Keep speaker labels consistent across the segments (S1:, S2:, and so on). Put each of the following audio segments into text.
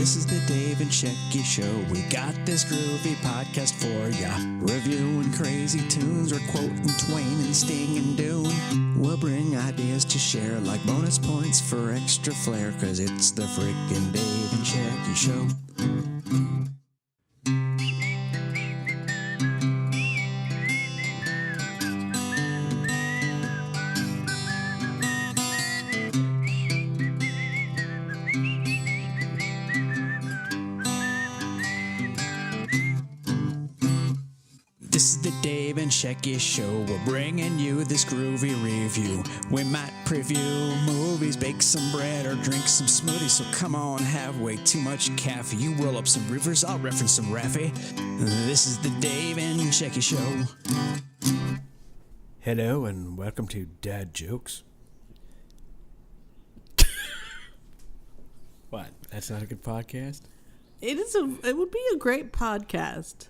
S1: This is the Dave and Shecky Show. We got this groovy podcast for ya. Reviewing crazy tunes or quoting Twain and Sting and Dune. We'll bring ideas to share like bonus points for extra flair, cause it's the frickin' Dave and Shecky Show. This is the Dave and Shecky Show. We're bringing you this groovy review. We might preview movies, bake some bread, or drink some smoothies. So come on, have way too much caffeine. You roll up some rivers, I'll reference some Raffy. This is the Dave and Shecky Show.
S2: Hello and welcome to Dad Jokes. What? That's not a good podcast?
S3: It would be a great podcast.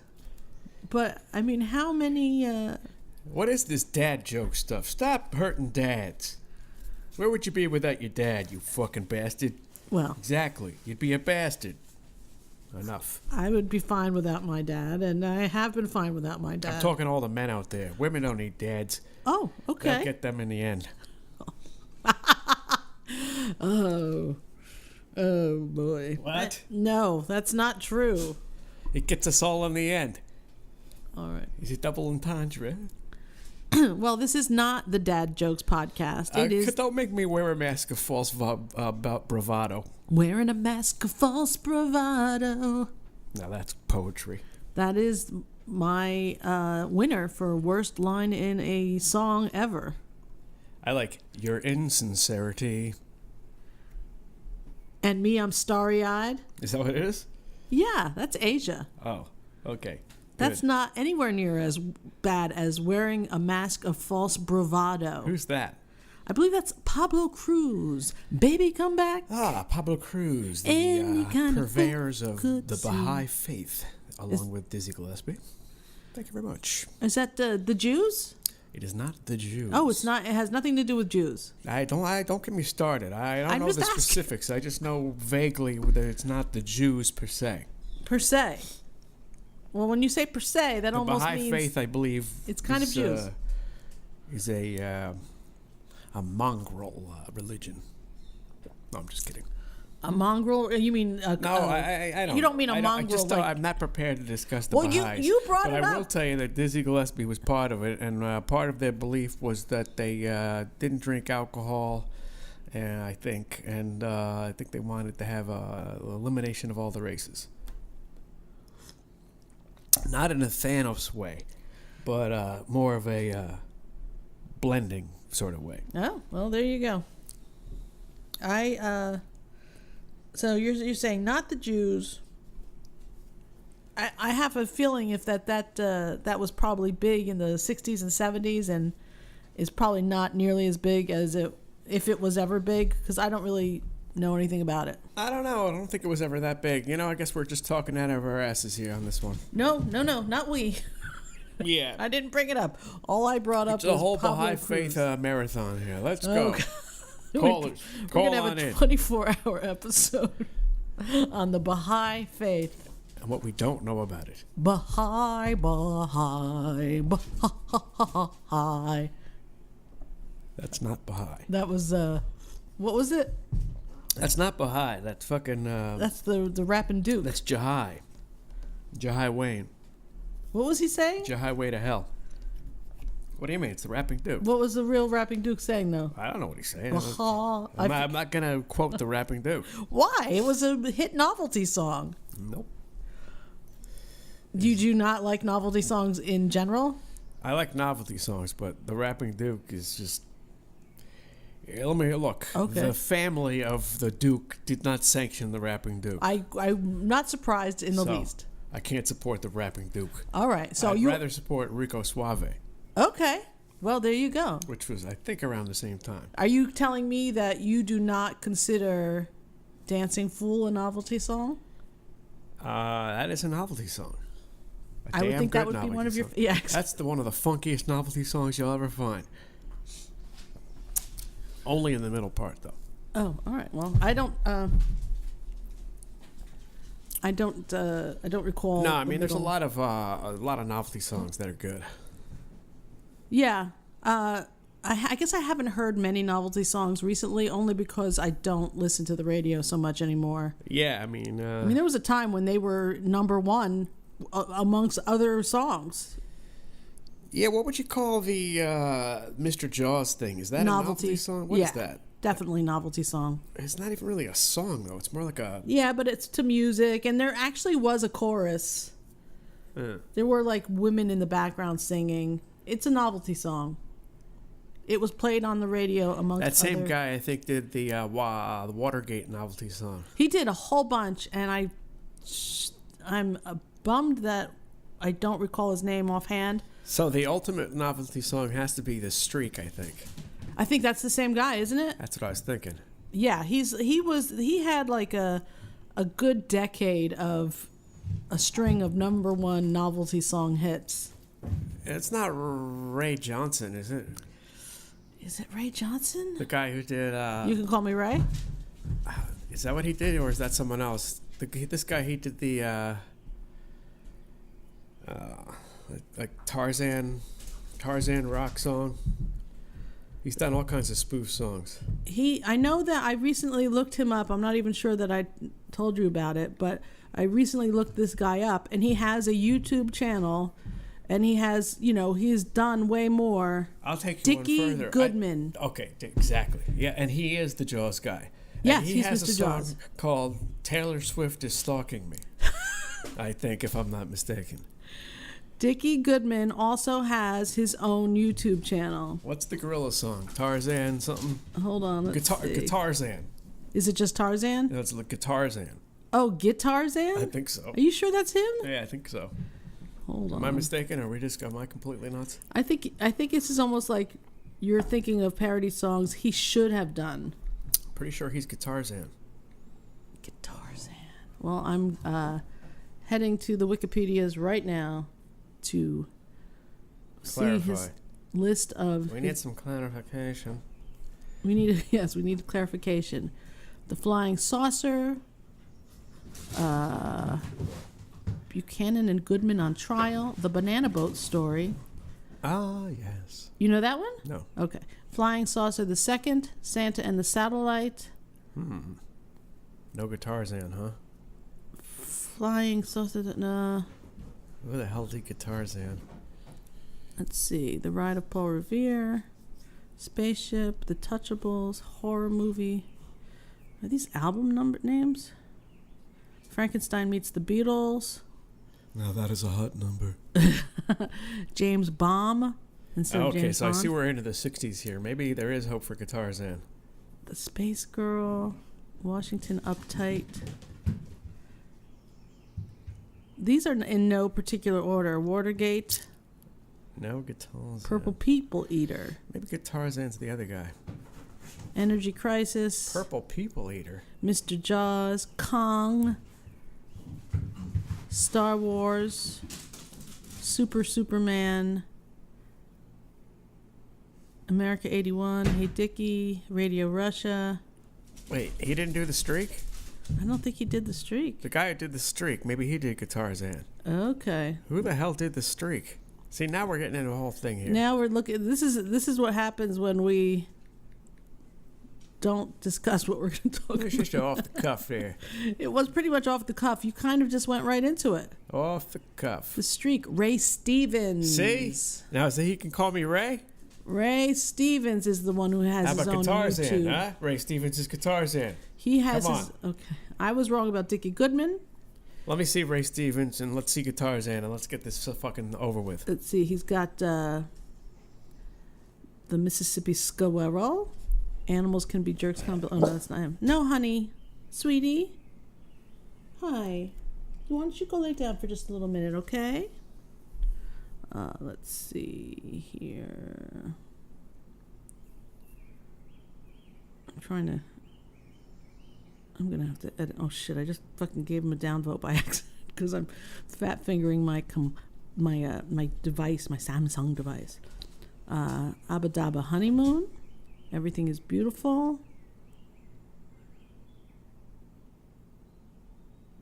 S3: But, I mean, how many,
S2: What is this dad joke stuff? Stop hurting dads. Where would you be without your dad, you fucking bastard?
S3: well,
S2: Exactly. You'd be a bastard. Enough.
S3: I would be fine without my dad, and I have been fine without my dad.
S2: I'm talking to all the men out there. Women don't need dads.
S3: Oh,
S2: They'll
S3: okay.
S2: get them in the end.
S3: Oh, boy.
S2: What?
S3: No, that's not true.
S2: It gets us all in the end.
S3: All right.
S2: Is it double entendre?
S3: Well, this is not the Dad Jokes podcast. It is
S2: Don't make me wear a mask of false bravado.
S3: wearing a mask of false bravado.
S2: Now that's poetry.
S3: That is my winner for worst line in a song ever.
S2: I like your insincerity.
S3: And me, I'm starry-eyed.
S2: Is that what it is?
S3: Yeah, that's Asia.
S2: Oh, okay.
S3: That's
S2: Good.
S3: not anywhere near as bad as wearing a mask of false bravado.
S2: Who's that?
S3: I believe that's Pablo Cruz. Baby, come back.
S2: Ah, Pablo Cruz,
S3: Any
S2: the
S3: kind of
S2: purveyors of
S3: good
S2: the
S3: see.
S2: Baha'i faith, along with Dizzy Gillespie. Thank you very much.
S3: Is that the Jews?
S2: It is not the Jews.
S3: Oh, it's not. It has nothing to do with Jews.
S2: Don't get me started. I don't
S3: I'm
S2: know
S3: just
S2: the
S3: asking.
S2: specifics. I just know vaguely that it's not the Jews per se.
S3: Per se. Well, when you say per se, that
S2: The
S3: almost
S2: Baha'i
S3: means
S2: faith, I believe,
S3: it's kind of Jews.
S2: Is a mongrel religion. No, I'm just kidding.
S3: A mongrel. You mean
S2: No, I don't.
S3: You don't mean a mongrel.
S2: I'm not prepared to discuss the
S3: Well,
S2: Baha'is.
S3: you brought
S2: but
S3: it
S2: I will
S3: up.
S2: tell you that Dizzy Gillespie was part of it, and part of their belief was that they didn't drink alcohol, and I think they wanted to have elimination of all the races. Not in a Thanos way, but more of a blending sort of way.
S3: Oh, well, there you go. So you're saying not the Jews. I have a feeling if that was probably big in the 60s and 70s and is probably not nearly as big as if it was ever big, because I don't really know anything about it.
S2: I don't know. I don't think it was ever that big. I guess we're just talking out of our asses here on this one.
S3: No, not we.
S2: Yeah.
S3: I didn't bring it up. All I brought up
S2: It's
S3: was
S2: a whole
S3: Pablo
S2: Baha'i
S3: Cruz.
S2: faith marathon here. Let's
S3: Oh,
S2: go.
S3: God.
S2: Call
S3: We're gonna
S2: on
S3: have a
S2: in.
S3: 24-hour episode on the Baha'i faith.
S2: And what we don't know about it.
S3: Baha'i.
S2: That's not Baha'i.
S3: That was what was it?
S2: That's not Baha'i. That's fucking...
S3: That's the rapping Duke.
S2: that's Jahai. Jahai Wayne.
S3: What was he saying?
S2: Jahai Way to hell. What do you mean? It's the rapping Duke.
S3: What was the real rapping Duke saying though?
S2: I don't know what he's saying.
S3: Baha-
S2: I'm not going to quote the rapping Duke.
S3: Why? It was a hit novelty song.
S2: Nope.
S3: Do you not like novelty songs in general?
S2: I like novelty songs, but the rapping Duke is just... Let me look.
S3: Okay.
S2: The family of the Duke did not sanction the rapping Duke.
S3: I'm not surprised in the
S2: So,
S3: least.
S2: I can't support the rapping Duke.
S3: All right. So
S2: I'd
S3: you
S2: rather support Rico Suave,
S3: Okay. Well, there you go.
S2: which was, I think, around the same time.
S3: Are you telling me that you do not consider Dancing Fool a novelty song?
S2: That is a novelty song. A
S3: I would
S2: damn
S3: think that
S2: good
S3: would be one
S2: novelty
S3: of your...
S2: song.
S3: Yeah.
S2: That's one of the funkiest novelty songs you'll ever find. Only in the middle part, though.
S3: Oh, all right. Well, I don't... I don't recall.
S2: No, I mean,
S3: the
S2: there's a
S3: middle.
S2: lot of novelty songs that are good.
S3: Yeah. I guess I haven't heard many novelty songs recently, only because I don't listen to the radio so much anymore.
S2: Yeah, I mean,
S3: There was a time when they were number one amongst other songs.
S2: yeah. What would you call the Mr. Jaws thing? Is that a novelty song? What is that?
S3: Definitely novelty song.
S2: It's not even really a song though. It's more like a.
S3: Yeah, but it's to music, and there actually was a chorus. There were like women in the background singing. It's a novelty song. It was played on the radio amongst
S2: That same
S3: other...
S2: guy, I think, did the Watergate novelty song.
S3: He did a whole bunch, and I'm bummed that I don't recall his name offhand.
S2: So the ultimate novelty song has to be The Streak, I think.
S3: I think that's the same guy, isn't it?
S2: That's what I was thinking.
S3: Yeah, he had like a good decade of a string of number one novelty song hits.
S2: It's not Ray Johnson, is it?
S3: Is it Ray Johnson?
S2: The guy who did...
S3: You Can Call Me Ray?
S2: Is that what he did, or is that someone else? This guy, he did the... like Tarzan rock song. He's done all kinds of spoof songs.
S3: I know that I recently looked him up. I'm not even sure that I told you about it, but I recently looked this guy up, and he has a YouTube channel, and he has, he's done way more.
S2: I'll take you
S3: Dickie
S2: one further.
S3: Goodman.
S2: Okay, exactly. Yeah, and he is the Jaws guy.
S3: Yes,
S2: and he
S3: he's
S2: has
S3: Mr.
S2: a song
S3: Jaws.
S2: called Taylor Swift is Stalking Me. I think, if I'm not mistaken.
S3: Dickie Goodman also has his own YouTube channel.
S2: What's the gorilla song? Tarzan something?
S3: Hold on, let's see.
S2: Guitarzan.
S3: Is it just Tarzan?
S2: No, it's like Guitarzan.
S3: Oh, Guitarzan?
S2: I think so.
S3: Are you sure that's him?
S2: Yeah, I think so.
S3: Hold on.
S2: Am I mistaken? Am I completely nuts?
S3: I think this is almost like you're thinking of parody songs he should have done.
S2: Pretty sure he's Guitarzan.
S3: Guitarzan. Well, I'm heading to the Wikipedias right now to see his list of...
S2: We need some clarification.
S3: We need clarification. The Flying Saucer, Buchanan and Goodman on Trial, The Banana Boat Story.
S2: Ah, yes.
S3: You know that one?
S2: No.
S3: Okay. Flying Saucer the Second, Santa and the Satellite.
S2: No Guitarzan, huh?
S3: Flying Saucer, no.
S2: Where the hell did Guitarzan?
S3: Let's see. The Ride of Paul Revere, Spaceship, The Touchables, Horror Movie. Are these album number names? Frankenstein Meets the Beatles.
S2: Now that is a hot number.
S3: James Baum instead of
S2: Okay,
S3: James
S2: so
S3: Bond.
S2: I see we're into the 60s here. Maybe there is hope for Guitarzan.
S3: The Space Girl, Washington Uptight. These are in no particular order. Watergate,
S2: No Guitarzan.
S3: Purple People Eater,
S2: Maybe Guitarzan's the other guy.
S3: Energy Crisis,
S2: Purple People Eater.
S3: Mr. Jaws, Kong, Star Wars, Superman, America 81, Hey Dickie, Radio Russia.
S2: Wait, he didn't do The Streak?
S3: I don't think he did The Streak.
S2: The guy who did The Streak, maybe he did Guitarzan.
S3: Okay.
S2: Who the hell did The Streak? See, now we're getting into a whole thing here.
S3: Now we're looking. This is what happens when we don't discuss what we're going to talk
S2: It's
S3: about.
S2: just off the cuff here.
S3: It was pretty much off the cuff. You kind of just went right into it.
S2: Off the cuff.
S3: The Streak, Ray Stevens.
S2: See? Now, so he can call me Ray?
S3: Ray Stevens is the one who has
S2: How
S3: his
S2: about
S3: own
S2: Guitarzan,
S3: YouTube.
S2: huh? Ray Stevens is Guitarzan.
S3: He has
S2: Come
S3: his. Okay, I was wrong about Dickie Goodman.
S2: Let me see Ray Stevens and let's see Guitarzan and let's get this fucking over with.
S3: Let's see. He's got the Mississippi Squirrel. Animals Can Be Jerks. Oh no, that's not him. No, honey, sweetie. Hi. Why don't you go lay down for just a little minute, okay? Let's see here. I'm gonna have to edit. Oh shit! I just fucking gave him a downvote by accident because I'm fat fingering my device, my Samsung device. Abba Dabba Honeymoon. Everything is Beautiful.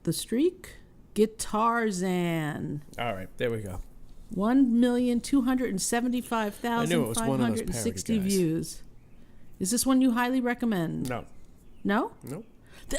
S3: the streak. Guitarzan.
S2: All right, there we go.
S3: 1,275,560 views. Is this one you highly recommend?
S2: No.
S3: No?
S2: Nope.
S3: You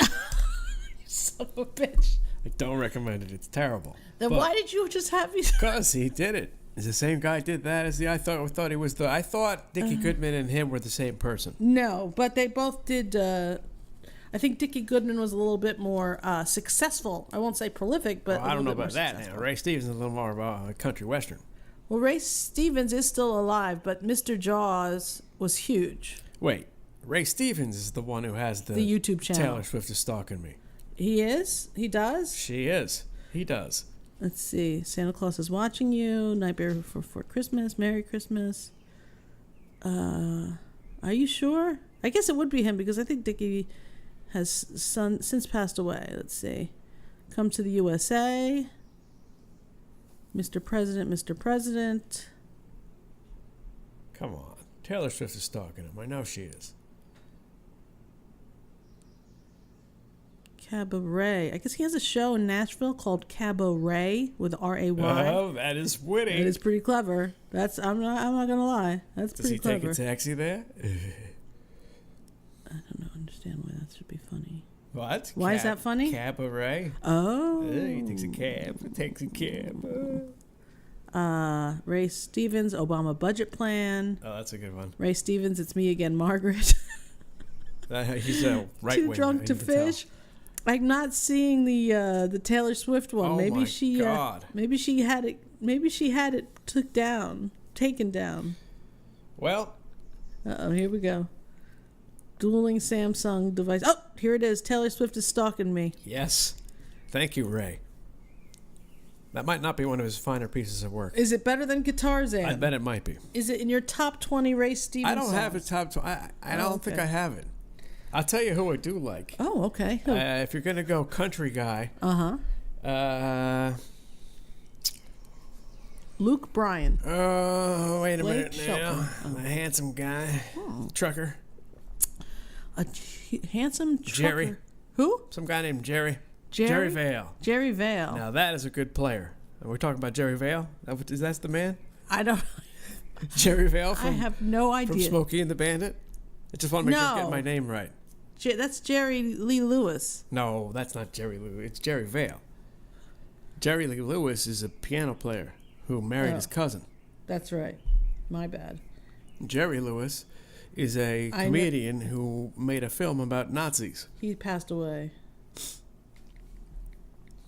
S3: son of a bitch.
S2: I don't recommend it. It's terrible.
S3: Then why did you just have me?
S2: Because he did it. It's the same guy did that as the. I thought he was the. I thought Dickie Goodman and him were the same person.
S3: No, but they both did. I think Dickie Goodman was a little bit more successful. I won't say prolific, but
S2: I don't know about that
S3: successful.
S2: now. Ray Stevens is a little more about a country western.
S3: Well, Ray Stevens is still alive, but Mr. Jaws was huge.
S2: Wait, Ray Stevens is the one who has the
S3: YouTube channel.
S2: Taylor Swift is stalking me.
S3: He is? He does?
S2: She is. He does.
S3: Let's see. Santa Claus is watching you. Nightmare Before Christmas. Merry Christmas. Are you sure? I guess it would be him because I think Dickie has since passed away. Let's see. Come to the USA. Mr. President, Mr. President.
S2: Come on. Taylor Swift is stalking him. I know she is.
S3: Cabaret. I guess he has a show in Nashville called Cabaret with R-A-Y.
S2: Oh, that is witty.
S3: It is pretty clever. I'm not gonna lie. That's pretty clever.
S2: Does he take a taxi there?
S3: I don't understand why that should be funny.
S2: What?
S3: Why is that funny?
S2: Cabaret.
S3: Oh.
S2: He takes a cab. Takes a cab.
S3: Ray Stevens, Obama budget plan.
S2: Oh, that's a good one.
S3: Ray Stevens, it's me again, Margaret.
S2: He's a right
S3: Too drunk to fish. I'm not seeing the Taylor Swift one.
S2: Oh
S3: maybe
S2: my
S3: she
S2: God.
S3: Maybe she had it. Maybe she had it taken down.
S2: Well.
S3: Here we go. Dueling Samsung device. Oh, here it is. Taylor Swift is stalking me.
S2: Yes. Thank you, Ray. That might not be one of his finer pieces of work.
S3: Is it better than Guitarzan?
S2: I bet it might be.
S3: Is it in your top 20 Ray Stevens
S2: I don't
S3: songs?
S2: have a top 20. I don't think I have it. I'll tell you who I do like.
S3: Oh, okay.
S2: If you're going to go country guy.
S3: Luke Bryan.
S2: Oh, wait a
S3: Blake
S2: minute now.
S3: Shelton.
S2: A handsome guy. Trucker.
S3: A handsome trucker.
S2: Jerry.
S3: Who?
S2: Some guy named Jerry.
S3: Jerry?
S2: Jerry Vale.
S3: Jerry Vale.
S2: Now that is a good player. Are we talking about Jerry Vale? Is that the man?
S3: I don't.
S2: Jerry Vale
S3: I have no idea.
S2: from Smokey and the Bandit? I just want to make sure I get my name right.
S3: That's Jerry Lee Lewis.
S2: No, that's not Jerry Lewis. It's Jerry Vale. Jerry Lee Lewis is a piano player who married his cousin.
S3: That's right. My bad.
S2: Jerry Lewis is a comedian who made a film about Nazis.
S3: He passed away.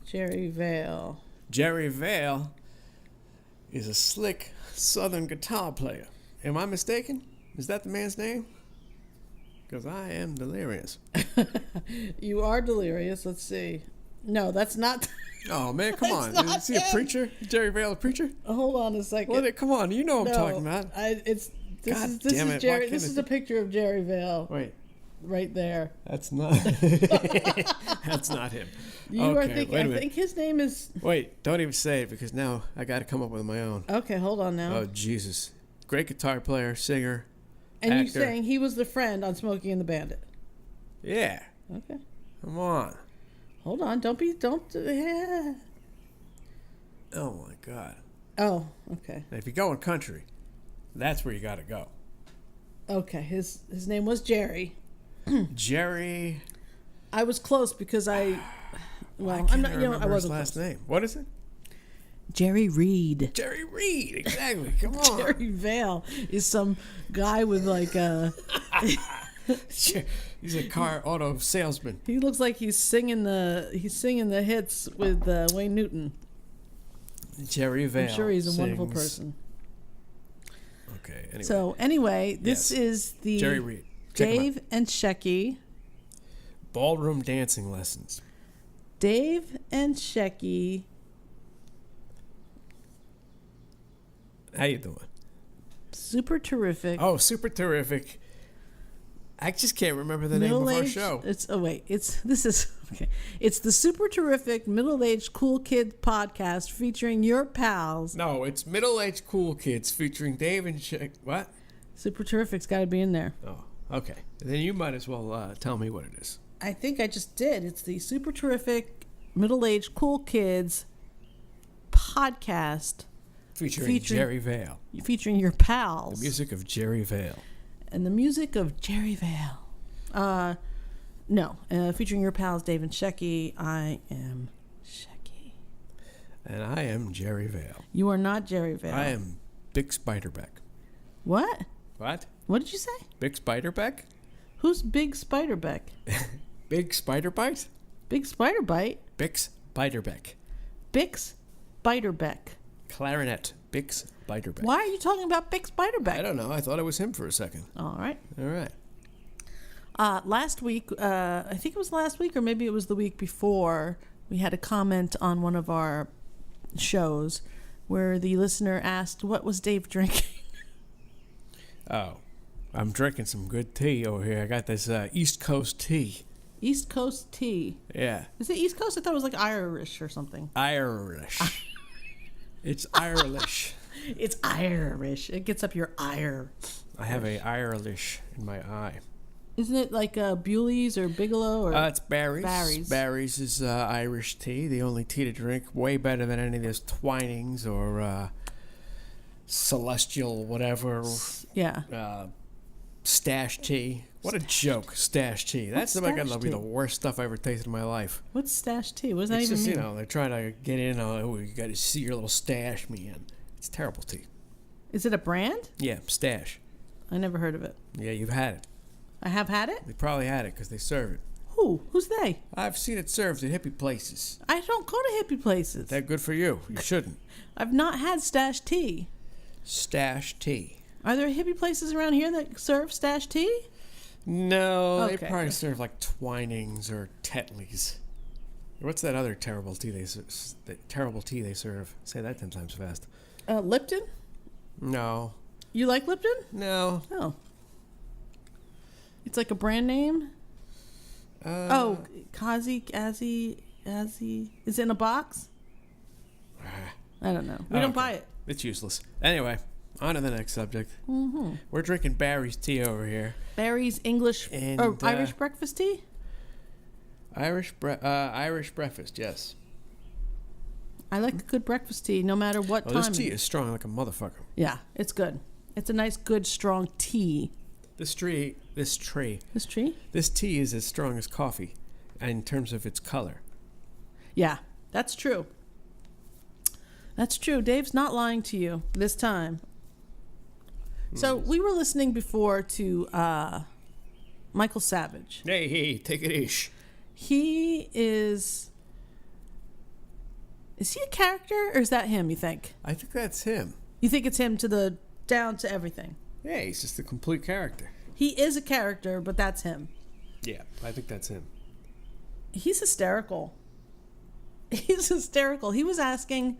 S3: Jerry Vale.
S2: Jerry Vale is a slick southern guitar player. Am I mistaken? Is that the man's name? Because I am delirious.
S3: You are delirious. Let's see. No, that's not.
S2: Oh, man, come on. Is he a preacher? Is Jerry Vale a preacher?
S3: Hold on a second.
S2: Come on, you know what I'm talking about.
S3: This
S2: God
S3: is
S2: damn it.
S3: Jerry. This is a picture of Jerry Vale.
S2: Wait.
S3: Right there.
S2: That's not. That's not him.
S3: You are thinking. I think his name is.
S2: Wait, don't even say it because now I got to come up with my own.
S3: Okay, hold on now.
S2: Oh, Jesus. Great guitar player, singer.
S3: And
S2: actor.
S3: you're saying he was the friend on Smokey and the Bandit?
S2: Yeah.
S3: Okay.
S2: Come on.
S3: Hold on. Don't. Yeah.
S2: Oh, my God.
S3: Oh, okay.
S2: Now, if you're going country, that's where you got to go.
S3: Okay. His name was Jerry.
S2: Jerry.
S3: I was close because I. Well,
S2: I
S3: I'm not.
S2: remember
S3: I wasn't
S2: his last
S3: close.
S2: name. What is it?
S3: Jerry Reed.
S2: Jerry Reed. Exactly. Come on.
S3: Jerry Vale is some guy with like a.
S2: He's a car auto salesman.
S3: He looks like he's singing the hits with Wayne Newton.
S2: Jerry Vale.
S3: I'm sure he's a wonderful person.
S2: Okay. Anyway.
S3: So anyway, this is the
S2: Jerry Reed.
S3: Dave and Shecky
S2: ballroom dancing lessons.
S3: Dave and Shecky.
S2: How you doing?
S3: Super terrific.
S2: Oh, super terrific. I just can't remember the name of our show.
S3: It's the Super Terrific Middle-Aged Cool Kid podcast featuring your pals.
S2: No, it's Middle-Aged Cool Kids featuring Dave and what?
S3: Super Terrific's got to be in there.
S2: Oh, okay. Then you might as well tell me what it is.
S3: I think I just did. It's the Super Terrific middle-aged cool kids podcast
S2: Featuring Jerry Vale.
S3: featuring your pals.
S2: The music of Jerry Vale.
S3: And the music of Jerry Vale. Featuring your pals Dave and Shecky. I am Shecky.
S2: And I am Jerry Vale.
S3: You are not Jerry Vale.
S2: I am Bix Beiderbecke.
S3: What?
S2: What?
S3: What did you say?
S2: Bix Beiderbecke?
S3: Who's Big Spiderbeck?
S2: Big Spider Bite?
S3: Big Spider Bite?
S2: Bix Beiderbecke.
S3: Bix Beiderbecke.
S2: Clarinet. Bix Beiderbecke.
S3: Why are you talking about Bix Beiderbecke?
S2: I don't know. I thought it was him for a second.
S3: All right.
S2: All right.
S3: Last week, I think it was last week or maybe it was the week before, we had a comment on one of our shows where the listener asked, what was Dave drinking?
S2: Oh, I'm drinking some good tea over here. I got this East Coast tea.
S3: East Coast tea.
S2: Yeah.
S3: Is it East Coast? I thought it was like Irish or something.
S2: Irish. It's Irish.
S3: It's Irish. It gets up your ire.
S2: I have a Irish in my eye.
S3: Isn't it like Bewley's or Bigelow? Or
S2: It's Barry's.
S3: Barry's.
S2: Barry's is Irish tea, the only tea to drink. Way better than any of those Twinings or Celestial whatever.
S3: Yeah.
S2: Stash tea. What a joke, stash tea. That's
S3: What's
S2: going
S3: stash
S2: to be the
S3: tea?
S2: worst stuff I ever tasted in my life.
S3: What's stash tea? What does that
S2: It's
S3: even
S2: just,
S3: mean?
S2: you know, they're trying to get in on, oh, you got to see your little stash, man. It's terrible tea.
S3: Is it a brand?
S2: Yeah, stash.
S3: I never heard of it.
S2: Yeah, you've had it.
S3: I have had it?
S2: They probably had it because they serve it.
S3: Who? Who's they?
S2: I've seen it served at hippie places.
S3: I don't go to hippie places.
S2: They're good for you. You shouldn't.
S3: I've not had stash tea.
S2: Stash tea.
S3: Are there hippie places around here that serve stash tea?
S2: No, they
S3: Okay.
S2: probably serve like Twinings or Tetleys. What's that other terrible tea they serve? Say that 10 times fast.
S3: Lipton?
S2: No.
S3: You like Lipton?
S2: No.
S3: Oh. It's like a brand name? Kazi. Is it in a box? I don't know. We don't buy it.
S2: It's useless. Anyway, on to the next subject. Mm-hmm. We're drinking Barry's tea over here.
S3: Barry's English
S2: And,
S3: or Irish breakfast tea?
S2: Irish breakfast, yes.
S3: I like a good breakfast tea no matter what
S2: Oh,
S3: time.
S2: this tea is strong like a motherfucker.
S3: Yeah, it's good. It's a nice, good, strong tea.
S2: This tea
S3: This tree?
S2: is as strong as coffee in terms of its color.
S3: Yeah, that's true. That's true. Dave's not lying to you this time. So we were listening before to Michael Savage.
S2: Hey, take it easy.
S3: He is he a character or is that him, you think?
S2: I think that's him.
S3: You think it's him down to everything?
S2: Yeah, he's just a complete character.
S3: He is a character, but that's him.
S2: Yeah, I think that's him.
S3: He's hysterical. He's hysterical. He was asking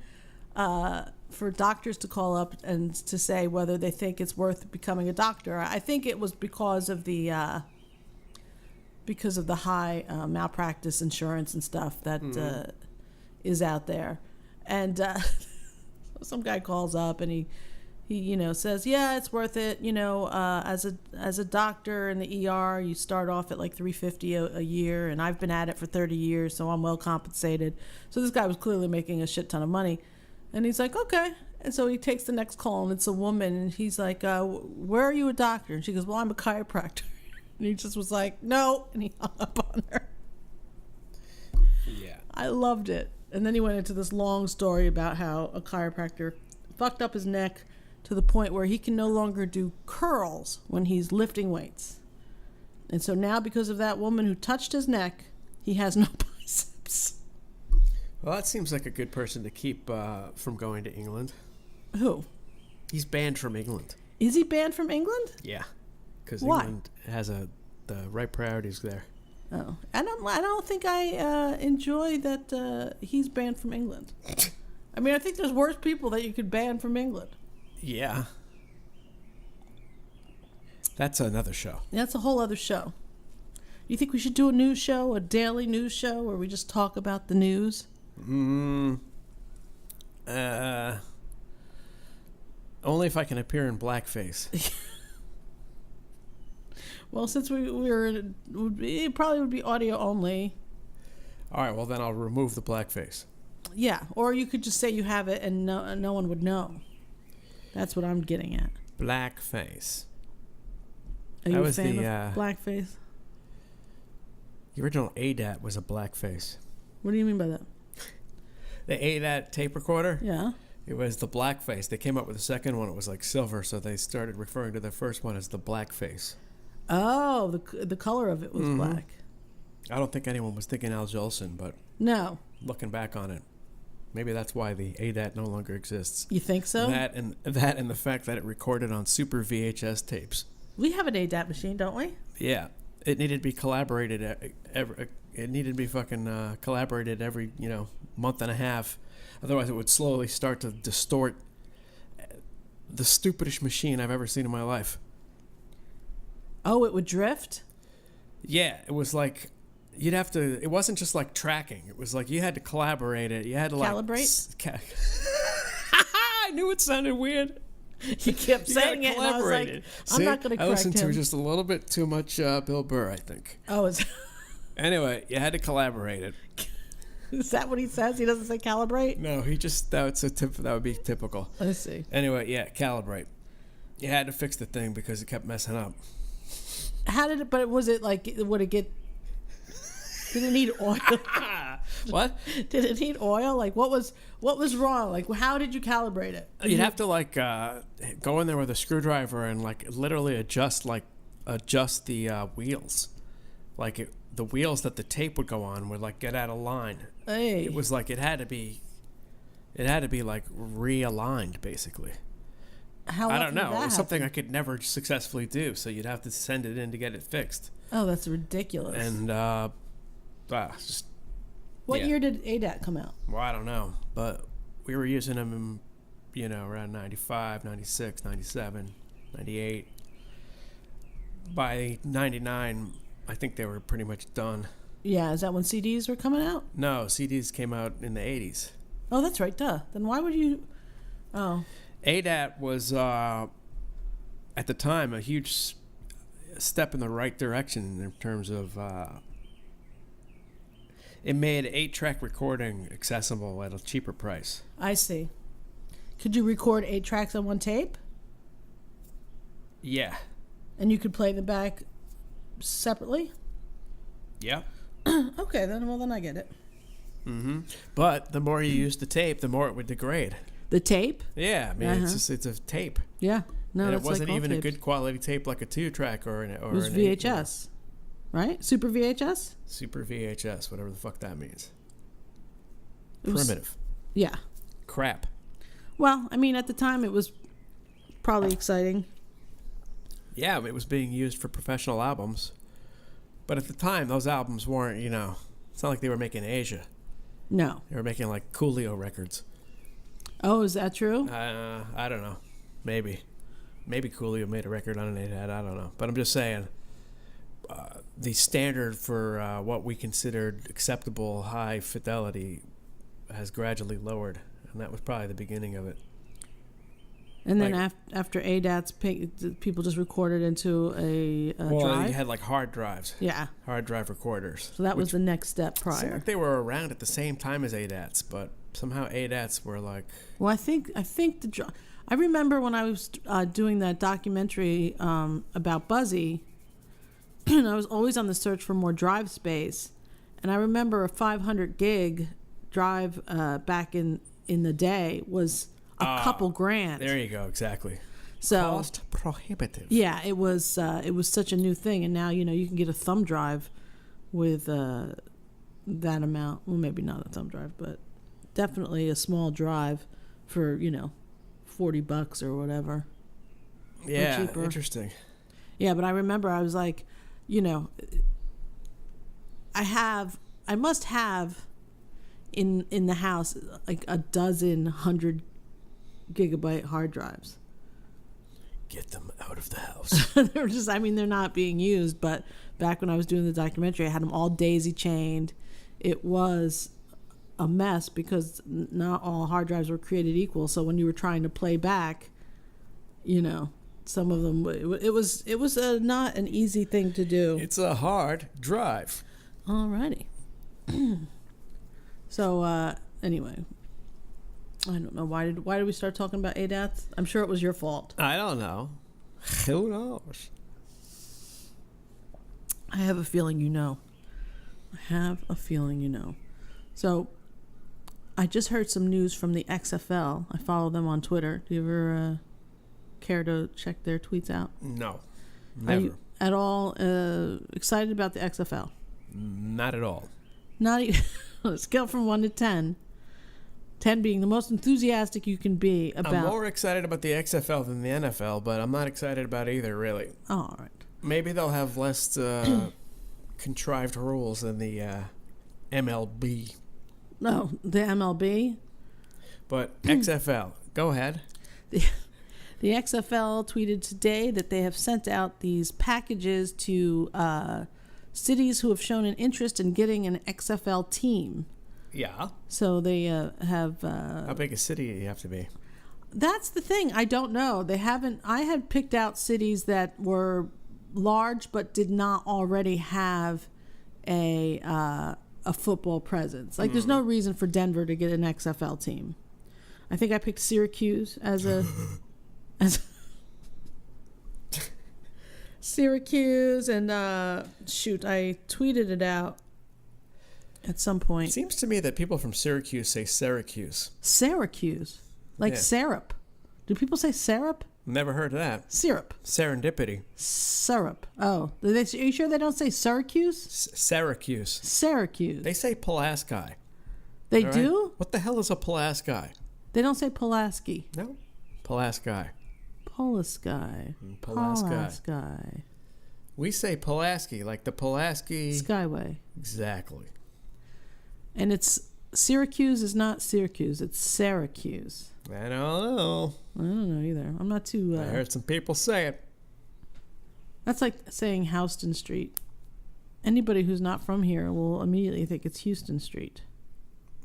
S3: for doctors to call up and to say whether they think it's worth becoming a doctor. I think it was because of the high malpractice insurance and stuff that is out there. And some guy calls up and he says, yeah, it's worth it. As a doctor in the ER, you start off at like $350 a year, and I've been at it for 30 years, so I'm well compensated. So this guy was clearly making a shit ton of money. And he's like, okay. And so he takes the next call, and it's a woman, and he's like, where are you a doctor? And she goes, well, I'm a chiropractor. And he just was like, no, and he hung up on her.
S2: Yeah.
S3: I loved it. And then he went into this long story about how a chiropractor fucked up his neck to the point where he can no longer do curls when he's lifting weights. And so now, because of that woman who touched his neck, he has no biceps.
S2: Well, that seems like a good person to keep from going to England.
S3: Who?
S2: He's banned from England.
S3: Is he banned from England?
S2: Yeah. Because
S3: Why?
S2: England has the right priorities there.
S3: Oh, I don't think I enjoy that he's banned from England. I mean, I think there's worse people that you could ban from England.
S2: Yeah. That's another show.
S3: That's a whole other show. You think we should do a news show, a daily news show, where we just talk about the news?
S2: Only if I can appear in blackface.
S3: Well, since it probably would be audio only.
S2: All right, well, then I'll remove the blackface.
S3: Yeah, or you could just say you have it and no one would know. That's what I'm getting at.
S2: Blackface.
S3: Are you
S2: That
S3: a
S2: was
S3: fan
S2: the,
S3: of blackface?
S2: The original ADAT was a blackface.
S3: What do you mean by that?
S2: The ADAT tape recorder?
S3: Yeah.
S2: It was the blackface. They came up with a second one. It was like silver, so they started referring to the first one as the blackface.
S3: Oh, the color of it was black.
S2: I don't think anyone was thinking Al Jolson, but
S3: No.
S2: looking back on it, maybe that's why the ADAT no longer exists.
S3: You think so?
S2: That and the fact that it recorded on super VHS tapes.
S3: We have an ADAT machine, don't we?
S2: Yeah, it needed to be collaborated. It needed to be fucking collaborated every month and a half. Otherwise, it would slowly start to distort. The stupidest machine I've ever seen in my life.
S3: Oh, it would drift?
S2: Yeah, it was like you'd have to. It wasn't just like tracking. It was like you had to collaborate it. You had to
S3: Calibrate?
S2: I knew it sounded weird.
S3: You kept saying it, and I was like, I'm not going to correct him.
S2: I listened to just a little bit too much Bill Burr, I think.
S3: Oh, is
S2: Anyway, you had to collaborate it.
S3: Is that what he says? He doesn't say calibrate?
S2: No, he just that would be typical.
S3: I see.
S2: Anyway, yeah, calibrate. You had to fix the thing because it kept messing up.
S3: How did it? But was it like? Would it get? Did it need oil?
S2: What?
S3: Did it need oil? Like what was wrong? Like how did you calibrate it?
S2: You'd have to like go in there with a screwdriver and like literally adjust the wheels, like the wheels that the tape would go on would like get out of line.
S3: Hey.
S2: It was like it had to be like realigned basically.
S3: How
S2: I don't know.
S3: That
S2: It was something I
S3: happen?
S2: could never successfully do, so you'd have to send it in to get it fixed.
S3: Oh, that's ridiculous.
S2: And just
S3: what
S2: yeah.
S3: year did ADAT come out?
S2: Well, I don't know, but we were using them in, around 95, 96, 97, 98. By 99, I think they were pretty much done.
S3: Yeah, is that when CDs were coming out?
S2: No, CDs came out in the 80s.
S3: Oh, that's right. Duh. Then why would you? Oh.
S2: ADAT was, at the time, a huge step in the right direction in terms of... it made 8-track recording accessible at a cheaper price.
S3: I see. Could you record 8 tracks on one tape?
S2: Yeah.
S3: And you could play them back separately?
S2: Yeah.
S3: Okay, then I get it.
S2: Mm-hmm. But the more you use the tape, the more it would degrade.
S3: The tape?
S2: Yeah, I mean, it's a tape.
S3: Yeah. No,
S2: and it
S3: it's
S2: wasn't
S3: like all
S2: even
S3: tapes.
S2: a good quality tape like a 2-track or
S3: It was VHS, right? Super VHS?
S2: Super VHS, whatever the fuck that means.
S3: It was-
S2: Primitive.
S3: Yeah.
S2: Crap.
S3: Well, I mean, at the time it was probably exciting.
S2: Yeah, it was being used for professional albums. But at the time, those albums weren't, it's not like they were making Asia.
S3: No.
S2: They were making like Coolio records.
S3: Oh, is that true?
S2: I don't know. Maybe Coolio made a record on an 8-hat. I don't know. But I'm just saying, the standard for what we considered acceptable high fidelity has gradually lowered, and that was probably the beginning of it.
S3: And then after ADATs, people just recorded into a drive?
S2: You had like hard drives.
S3: Yeah.
S2: Hard drive recorders.
S3: So that was the next step
S2: Seemed
S3: prior.
S2: like they were around at the same time as ADATs, but somehow ADATs were like...
S3: Well, I think I remember when I was doing that documentary about Buzzy, and I was always on the search for more drive space. And I remember a 500 gig drive back in the day was a couple grand.
S2: There you go, exactly.
S3: So
S2: cost prohibitive.
S3: Yeah, it was such a new thing, and now you can get a thumb drive with that amount. Well, maybe not a thumb drive, but definitely a small drive for $40 or whatever.
S2: Yeah,
S3: cheaper.
S2: interesting.
S3: Yeah, but I remember I was like, I must have in the house like a dozen 100 gigabyte hard drives.
S2: Get them out of the house.
S3: They're just, they're not being used, but back when I was doing the documentary, I had them all daisy chained. It was a mess because not all hard drives were created equal. So when you were trying to play back, some of them, it was not an easy thing to do.
S2: It's a hard drive.
S3: Alrighty. So anyway, I don't know why did we start talking about ADATs? I'm sure it was your fault.
S2: I don't know. Who knows?
S3: I have a feeling you know. So, I just heard some news from the XFL. I follow them on Twitter. Do you ever care to check their tweets out?
S2: No,
S3: Are
S2: never.
S3: you at all excited about the XFL?
S2: Not at all.
S3: Not even on a scale from 1 to 10. 10 being the most enthusiastic you can be about.
S2: I'm more excited about the XFL than the NFL, but I'm not excited about either, really.
S3: Oh, all right.
S2: Maybe they'll have less contrived rules than the MLB.
S3: No, the MLB.
S2: But XFL, go ahead.
S3: The XFL tweeted today that they have sent out these packages to cities who have shown an interest in getting an XFL team.
S2: Yeah.
S3: So they have...
S2: How big a city do you have to be?
S3: That's the thing. I don't know. They haven't... I had picked out cities that were large but did not already have a football presence. Like, there's no reason for Denver to get an XFL team. I think I picked Syracuse as Syracuse, and shoot, I tweeted it out at some point.
S2: It seems to me that people from Syracuse say Syracuse.
S3: Syracuse, like
S2: Yeah.
S3: syrup. Do people say syrup?
S2: Never heard of that.
S3: Syrup.
S2: Serendipity.
S3: Syrup. Oh, are you sure they don't say Syracuse?
S2: Syracuse.
S3: Syracuse.
S2: They say Pulaski.
S3: They
S2: All
S3: do?
S2: right? What the hell is a Pulaski?
S3: They don't say Pulaski.
S2: No. Pulaski.
S3: Pulaski. Pulaski.
S2: We say Pulaski, like the Pulaski.
S3: Skyway.
S2: Exactly.
S3: And it's Syracuse is not Syracuse. It's Syracuse.
S2: I don't know.
S3: I don't know either. I'm not too...
S2: I heard some people say it.
S3: That's like saying Houston Street. Anybody who's not from here will immediately think it's Houston Street.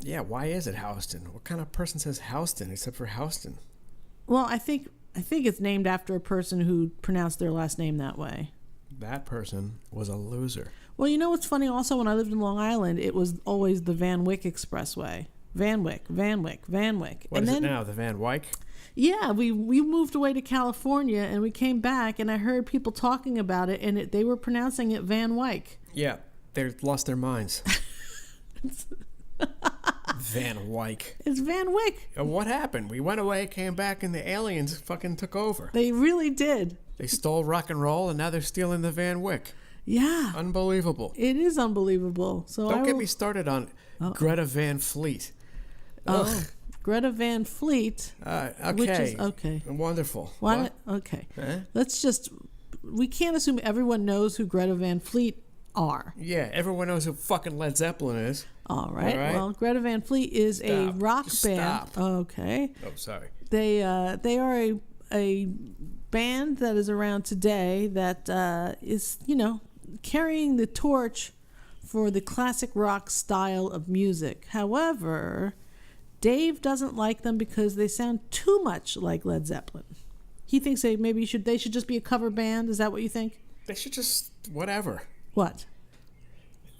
S2: Yeah, why is it Houston? What kind of person says Houston except for Houston?
S3: Well, I think it's named after a person who pronounced their last name that way.
S2: That person was a loser.
S3: Well, you know what's funny also? When I lived in Long Island, it was always the Van Wyck Expressway. Van Wyck.
S2: What is it now, the Van Wyck?
S3: Yeah, we moved away to California, and we came back, and I heard people talking about it, and they were pronouncing it Van Wyck.
S2: Yeah, they lost their minds. Van Wyck.
S3: It's Van Wyck.
S2: What happened? We went away, came back, and the aliens fucking took over.
S3: They really did.
S2: They stole rock and roll, and now they're stealing the Van Wyck.
S3: Yeah.
S2: Unbelievable.
S3: It is unbelievable. So
S2: Don't get me started on Greta Van Fleet.
S3: Oh, Greta Van Fleet.
S2: Okay.
S3: Which is okay.
S2: Wonderful.
S3: Why?
S2: What?
S3: Okay.
S2: Huh?
S3: We can't assume everyone knows who Greta Van Fleet are.
S2: Yeah, everyone knows who fucking Led Zeppelin is.
S3: All right.
S2: All right.
S3: Well, Greta Van Fleet is a
S2: Stop.
S3: rock
S2: Just
S3: band.
S2: stop.
S3: Okay.
S2: Oh, sorry.
S3: They are a band that is around today that is, carrying the torch for the classic rock style of music. However, Dave doesn't like them because they sound too much like Led Zeppelin. He thinks they should just be a cover band. Is that what you think?
S2: They should just whatever.
S3: What?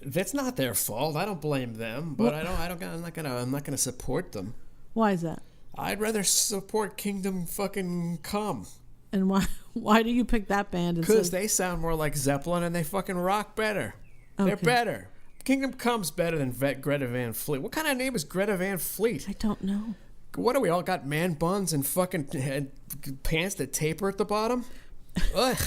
S2: That's not their fault. I don't blame them, but I'm not gonna support them.
S3: Why is that?
S2: I'd rather support Kingdom fucking Come.
S3: And why do you pick that band?
S2: Because they sound more like Zeppelin and they fucking rock better. They're
S3: Okay.
S2: better. Kingdom Come's better than Greta Van Fleet. What kind of name is Greta Van Fleet?
S3: I don't know.
S2: What do we all got? Man buns and fucking pants that taper at the bottom? Ugh.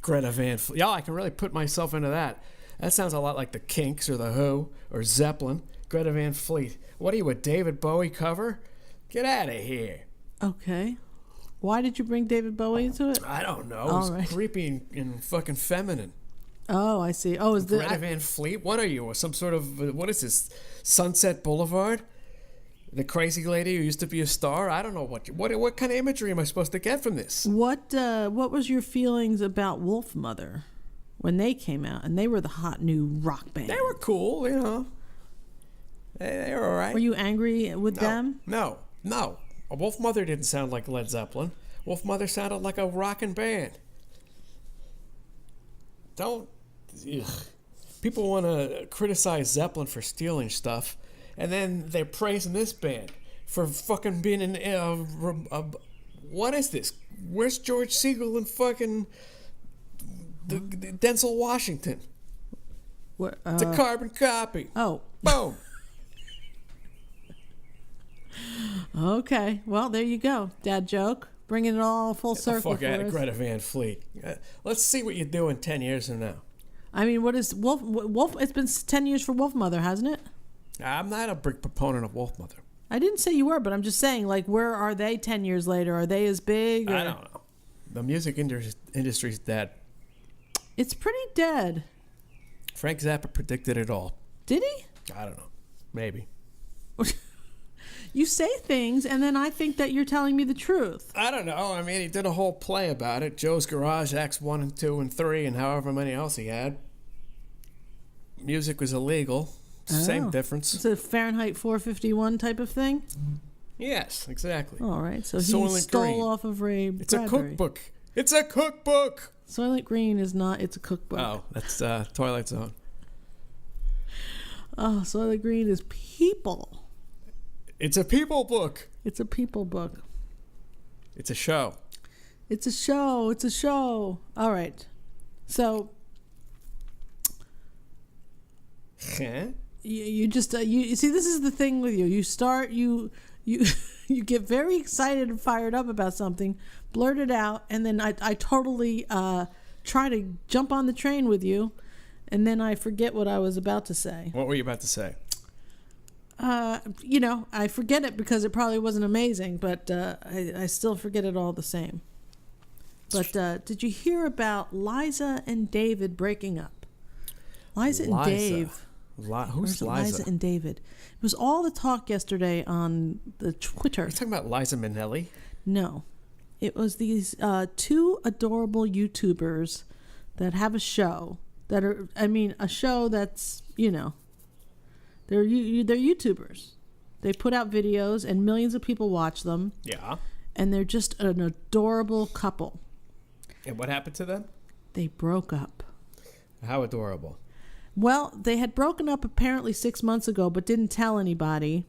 S2: Greta Van Fleet. Yeah, I can really put myself into that. That sounds a lot like the Kinks or the Who or Zeppelin. Greta Van Fleet. What are you, a David Bowie cover? Get out of here.
S3: Okay. Why did you bring David Bowie into it?
S2: I don't know.
S3: All
S2: It's
S3: right.
S2: creepy and fucking feminine.
S3: Oh, I see. Oh, is
S2: Greta Van Fleet? What are you? Some sort of, what is this? Sunset Boulevard? The crazy lady who used to be a star? I don't know what kind of imagery am I supposed to get from this?
S3: What was your feelings about Wolfmother when they came out and they were the hot new rock band?
S2: They were cool, you know. They were all right.
S3: Were you angry with them?
S2: No. Wolfmother didn't sound like Led Zeppelin. Wolfmother sounded like a rockin' band. Don't. Ugh. people want to criticize Zeppelin for stealing stuff, and then they're praising this band for fucking being in what is this? Where's George Segal and fucking the Denzel Washington?
S3: What,
S2: it's a carbon copy.
S3: Oh.
S2: Boom.
S3: Okay. Well, there you go. Dad joke. Bringing it all full circle.
S2: Fuck out of Greta Van Fleet. Let's see what you're doing 10 years from now.
S3: I mean, what is Wolf? It's been 10 years for Wolfmother, hasn't it?
S2: I'm not a big proponent of Wolfmother.
S3: I didn't say you were, but I'm just saying, like, where are they 10 years later? Are they as big? Or?
S2: I don't know. The music industry's dead.
S3: It's pretty dead.
S2: Frank Zappa predicted it all.
S3: Did he?
S2: I don't know. Maybe.
S3: You say things, and then I think that you're telling me the truth.
S2: I don't know. I mean, he did a whole play about it. Joe's Garage, Acts 1 and 2 and 3, and however many else he had. Music was illegal. Same difference.
S3: It's a Fahrenheit 451 type of thing?
S2: Yes, exactly.
S3: All right, so he
S2: Soylent
S3: stole
S2: Green.
S3: off of Ray
S2: It's
S3: Bradbury.
S2: a cookbook. It's a cookbook.
S3: Soylent Green is not, it's a cookbook.
S2: Oh, that's Twilight Zone.
S3: Oh, Soylent Green is people.
S2: It's a people book.
S3: It's a people book.
S2: It's a show.
S3: It's a show. It's a show. All right. So you just you see, this is the thing with you. You start you you get very excited and fired up about something, blurt it out, and then I totally try to jump on the train with you, and then I forget what I was about to say.
S2: What were you about to say?
S3: I forget it because it probably wasn't amazing, but I still forget it all the same. But did you hear about Liza and David breaking up? Liza and Dave.
S2: Who's Liza?
S3: Liza and David. It was all the talk yesterday on the Twitter.
S2: You're talking about Liza Minnelli?
S3: No. It was these two adorable YouTubers that have a show a show that's, they're YouTubers. They put out videos and millions of people watch them.
S2: Yeah.
S3: And they're just an adorable couple.
S2: And what happened to them?
S3: They broke up.
S2: How adorable.
S3: Well, they had broken up apparently 6 months ago, but didn't tell anybody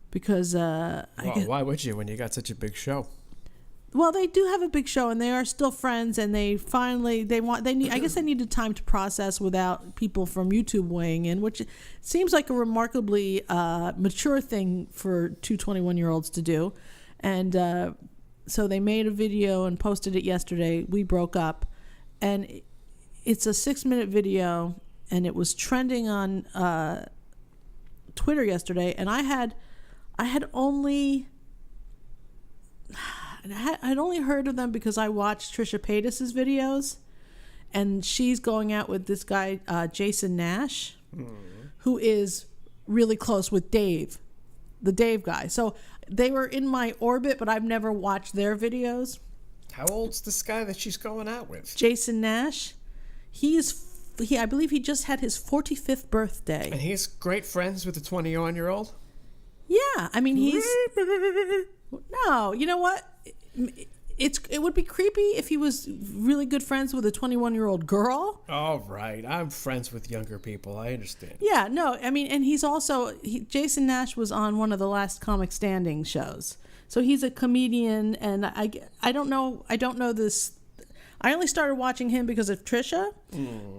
S3: because
S2: why would you when you got such a big show?
S3: Well, they do have a big show, and they are still friends. And I guess they needed time to process without people from YouTube weighing in, which seems like a remarkably mature thing for two 21-year-olds to do. And so they made a video and posted it yesterday. We broke up, and it's a 6-minute video, and it was trending on Twitter yesterday. And I'd only heard of them because I watched Trisha Paytas's videos, and she's going out with this guy Jason Nash, who is really close with Dave, the Dave guy. So they were in my orbit, but I've never watched their videos.
S2: How old's this guy that she's going out with?
S3: Jason Nash. I believe he just had his 45th birthday.
S2: And he's great friends with the 21-year-old?
S3: Yeah, I mean he's no. You know what? It would be creepy if he was really good friends with a 21-year-old girl.
S2: Oh, right. I'm friends with younger people. I understand.
S3: Yeah, no. I mean, and he's also Jason Nash was on one of the last Comic Standing shows, so he's a comedian. And I don't know this. I only started watching him because of Trisha,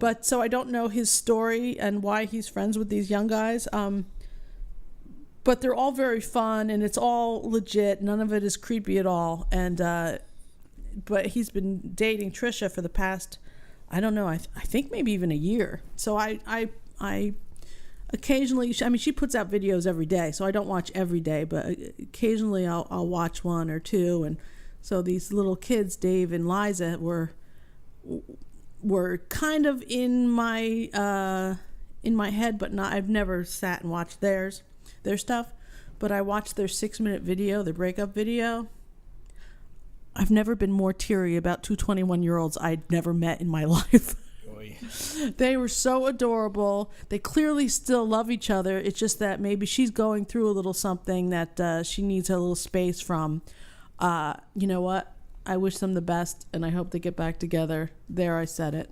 S3: but so I don't know his story and why he's friends with these young guys. But they're all very fun, and it's all legit. None of it is creepy at all. And but he's been dating Trisha for the past, I don't know, I think maybe even a year. So I occasionally, I mean, she puts out videos every day, so I don't watch every day, but occasionally I'll watch one or two. And so these little kids, Dave and Liza, were kind of in my head, but not. I've never sat and watched their stuff, but I watched their 6-minute video, their breakup video. I've never been more teary about two 21-year-olds I'd never met in my life. They were so adorable. They clearly still love each other. It's just that maybe she's going through a little something that she needs a little space from. You know what? I wish them the best, and I hope they get back together. There, I said it.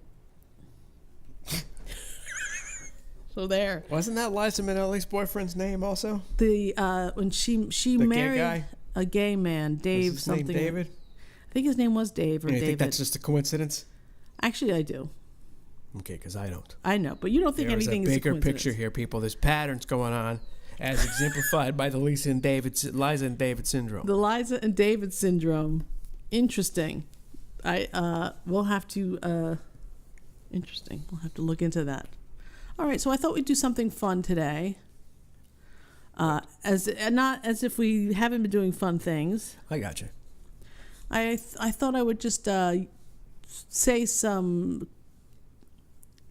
S3: So there.
S2: Wasn't that Liza Minnelli's boyfriend's name also?
S3: When she
S2: The
S3: married
S2: gay guy?
S3: a gay man, Dave
S2: Was his
S3: something.
S2: name David?
S3: I think his name was Dave or
S2: And you
S3: David.
S2: think that's just a coincidence?
S3: Actually, I do.
S2: Okay, because I don't.
S3: I know, but you don't think
S2: There's
S3: anything
S2: a
S3: is a
S2: bigger
S3: coincidence.
S2: picture here, people. There's patterns going on, as exemplified by the Liza and David syndrome.
S3: The Liza and David syndrome. Interesting. We'll have to interesting. We'll have to look into that. All right, so I thought we'd do something fun today. Not as if we haven't been doing fun things.
S2: I got you.
S3: I thought I would just say some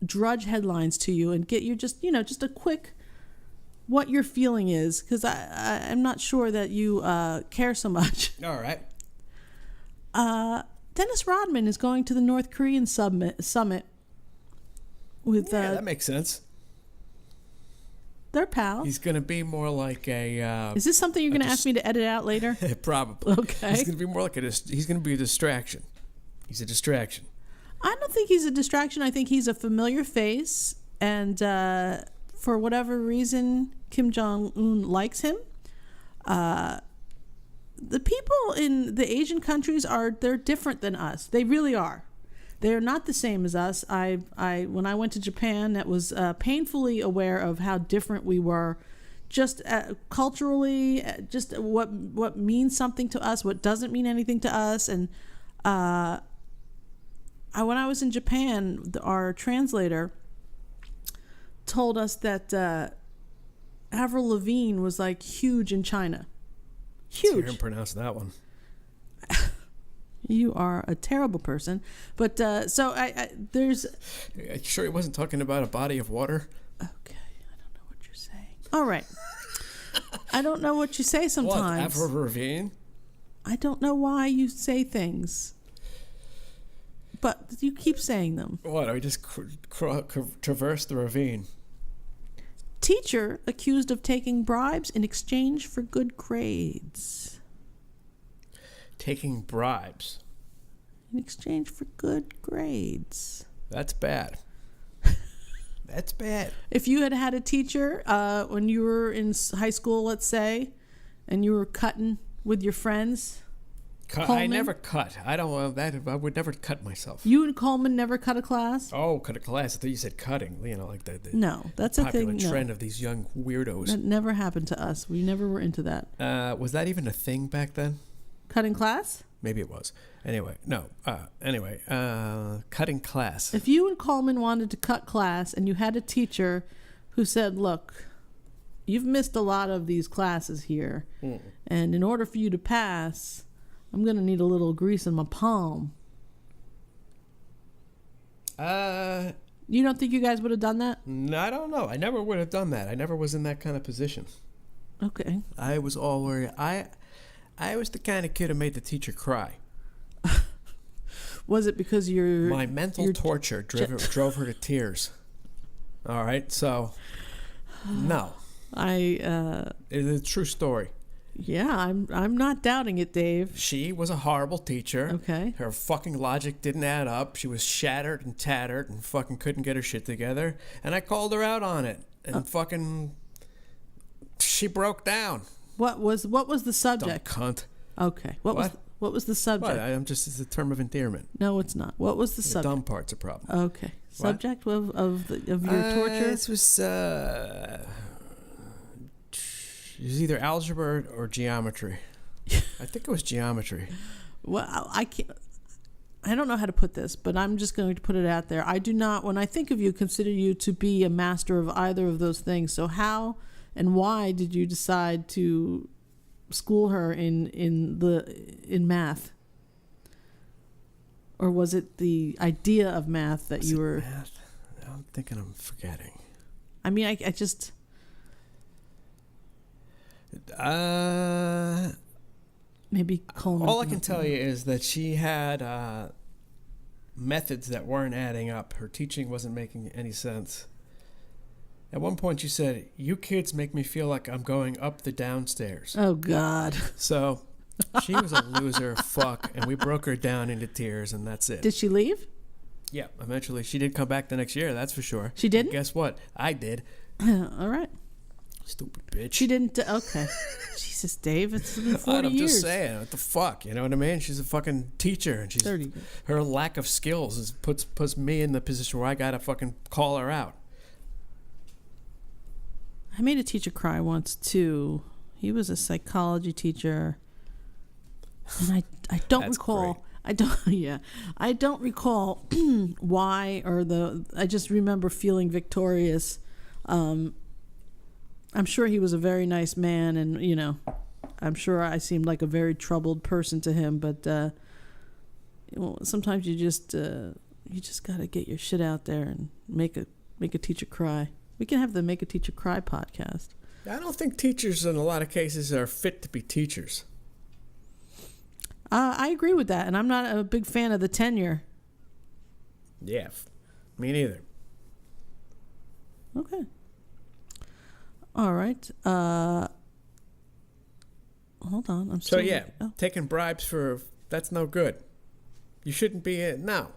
S3: Drudge headlines to you and get you just a quick what your feeling is, because I'm not sure that you care so much.
S2: All right.
S3: Dennis Rodman is going to the North Korean summit with
S2: That makes sense.
S3: their pals.
S2: He's going to be more like a...
S3: Is this something you're going to ask me to edit out later?
S2: Probably.
S3: Okay.
S2: He's going to be more like he's going to be a distraction. He's a distraction.
S3: I don't think he's a distraction. I think he's a familiar face, and for whatever reason, Kim Jong-un likes him. The people in the Asian countries they're different than us. They really are. They're not the same as us. When I went to Japan, that was painfully aware of how different we were, just culturally, just what means something to us, what doesn't mean anything to us, and when I was in Japan, our translator told us that Avril Lavigne was like huge in China. Huge.
S2: Hear him pronounce that one.
S3: You are a terrible person. But so there's...
S2: Are you sure he wasn't talking about a body of water?
S3: Okay, I don't know what you're saying. All right. I don't know what you say sometimes.
S2: What, Avril Lavigne?
S3: I don't know why you say things. But you keep saying them.
S2: What? I just traversed the ravine.
S3: Teacher accused of taking bribes in exchange for good grades.
S2: Taking bribes.
S3: In exchange for good grades.
S2: That's bad. That's bad.
S3: If you had a teacher when you were in high school, let's say, and you were cutting with your friends...
S2: I never cut. I don't want that. I would never cut myself.
S3: You and Coleman never cut a class?
S2: Oh, cut a class. I thought you said cutting. You know, like the
S3: no, that's a thing.
S2: Popular trend of these young weirdos.
S3: That never happened to us. We never were into that.
S2: Was that even a thing back then?
S3: Cutting class?
S2: Maybe it was. Anyway, no. Cutting class.
S3: If you and Coleman wanted to cut class and you had a teacher who said, look, you've missed a lot of these classes here, and in order for you to pass... I'm going to need a little grease in my palm. You don't think you guys would have done that?
S2: No, I don't know. I never would have done that. I never was in that kind of position.
S3: Okay.
S2: I was all worried. I was the kind of kid who made the teacher cry.
S3: Was it because
S2: my mental torture drove her to tears. All right, so no. It's a true story.
S3: Yeah, I'm not doubting it, Dave.
S2: She was a horrible teacher.
S3: Okay.
S2: Her fucking logic didn't add up. She was shattered and tattered and fucking couldn't get her shit together. And I called her out on it. And fucking... She broke down.
S3: What was the subject?
S2: Dumb cunt.
S3: Okay. What was the subject?
S2: What? It's a term of endearment.
S3: No, it's not. What was the subject?
S2: Dumb part's a problem.
S3: Okay. Subject of your torture?
S2: This was... It was either algebra or geometry. I think it was geometry.
S3: Well, I don't know how to put this, but I'm just going to put it out there. I do not, when I think of you, consider you to be a master of either of those things. So how and why did you decide to school her in math? Or was it the idea of math that you were...
S2: Math? I'm thinking I'm forgetting.
S3: I mean, I just... Maybe Coleman.
S2: All I can tell you is that she had methods that weren't adding up. Her teaching wasn't making any sense. At one point, she said, "You kids make me feel like I'm going up the downstairs."
S3: Oh God!
S2: So she was a loser, fuck, and we broke her down into tears, and that's it.
S3: Did she leave?
S2: Yeah, eventually she did come back the next year, that's for sure.
S3: She didn't?
S2: Guess what? I did.
S3: All right.
S2: Stupid bitch.
S3: She didn't. Okay. Jesus, Dave. It's been 40
S2: I'm
S3: years.
S2: just saying, what the fuck? You know what I mean? She's a fucking teacher, and she's
S3: 30.
S2: her lack of skills puts me in the position where I gotta fucking call her out.
S3: I made a teacher cry once too. He was a psychology teacher, and I don't
S2: That's
S3: recall.
S2: great.
S3: I don't recall why I just remember feeling victorious. I'm sure he was a very nice man, and I'm sure I seemed like a very troubled person to him. But sometimes you just got to get your shit out there and make a teacher cry. We can have the Make a Teacher Cry podcast.
S2: I don't think teachers in a lot of cases are fit to be teachers.
S3: I agree with that, and I'm not a big fan of the tenure.
S2: Yeah, me neither.
S3: Okay. All right. Hold on. I'm
S2: So
S3: still
S2: taking bribes that's no good. You shouldn't be no.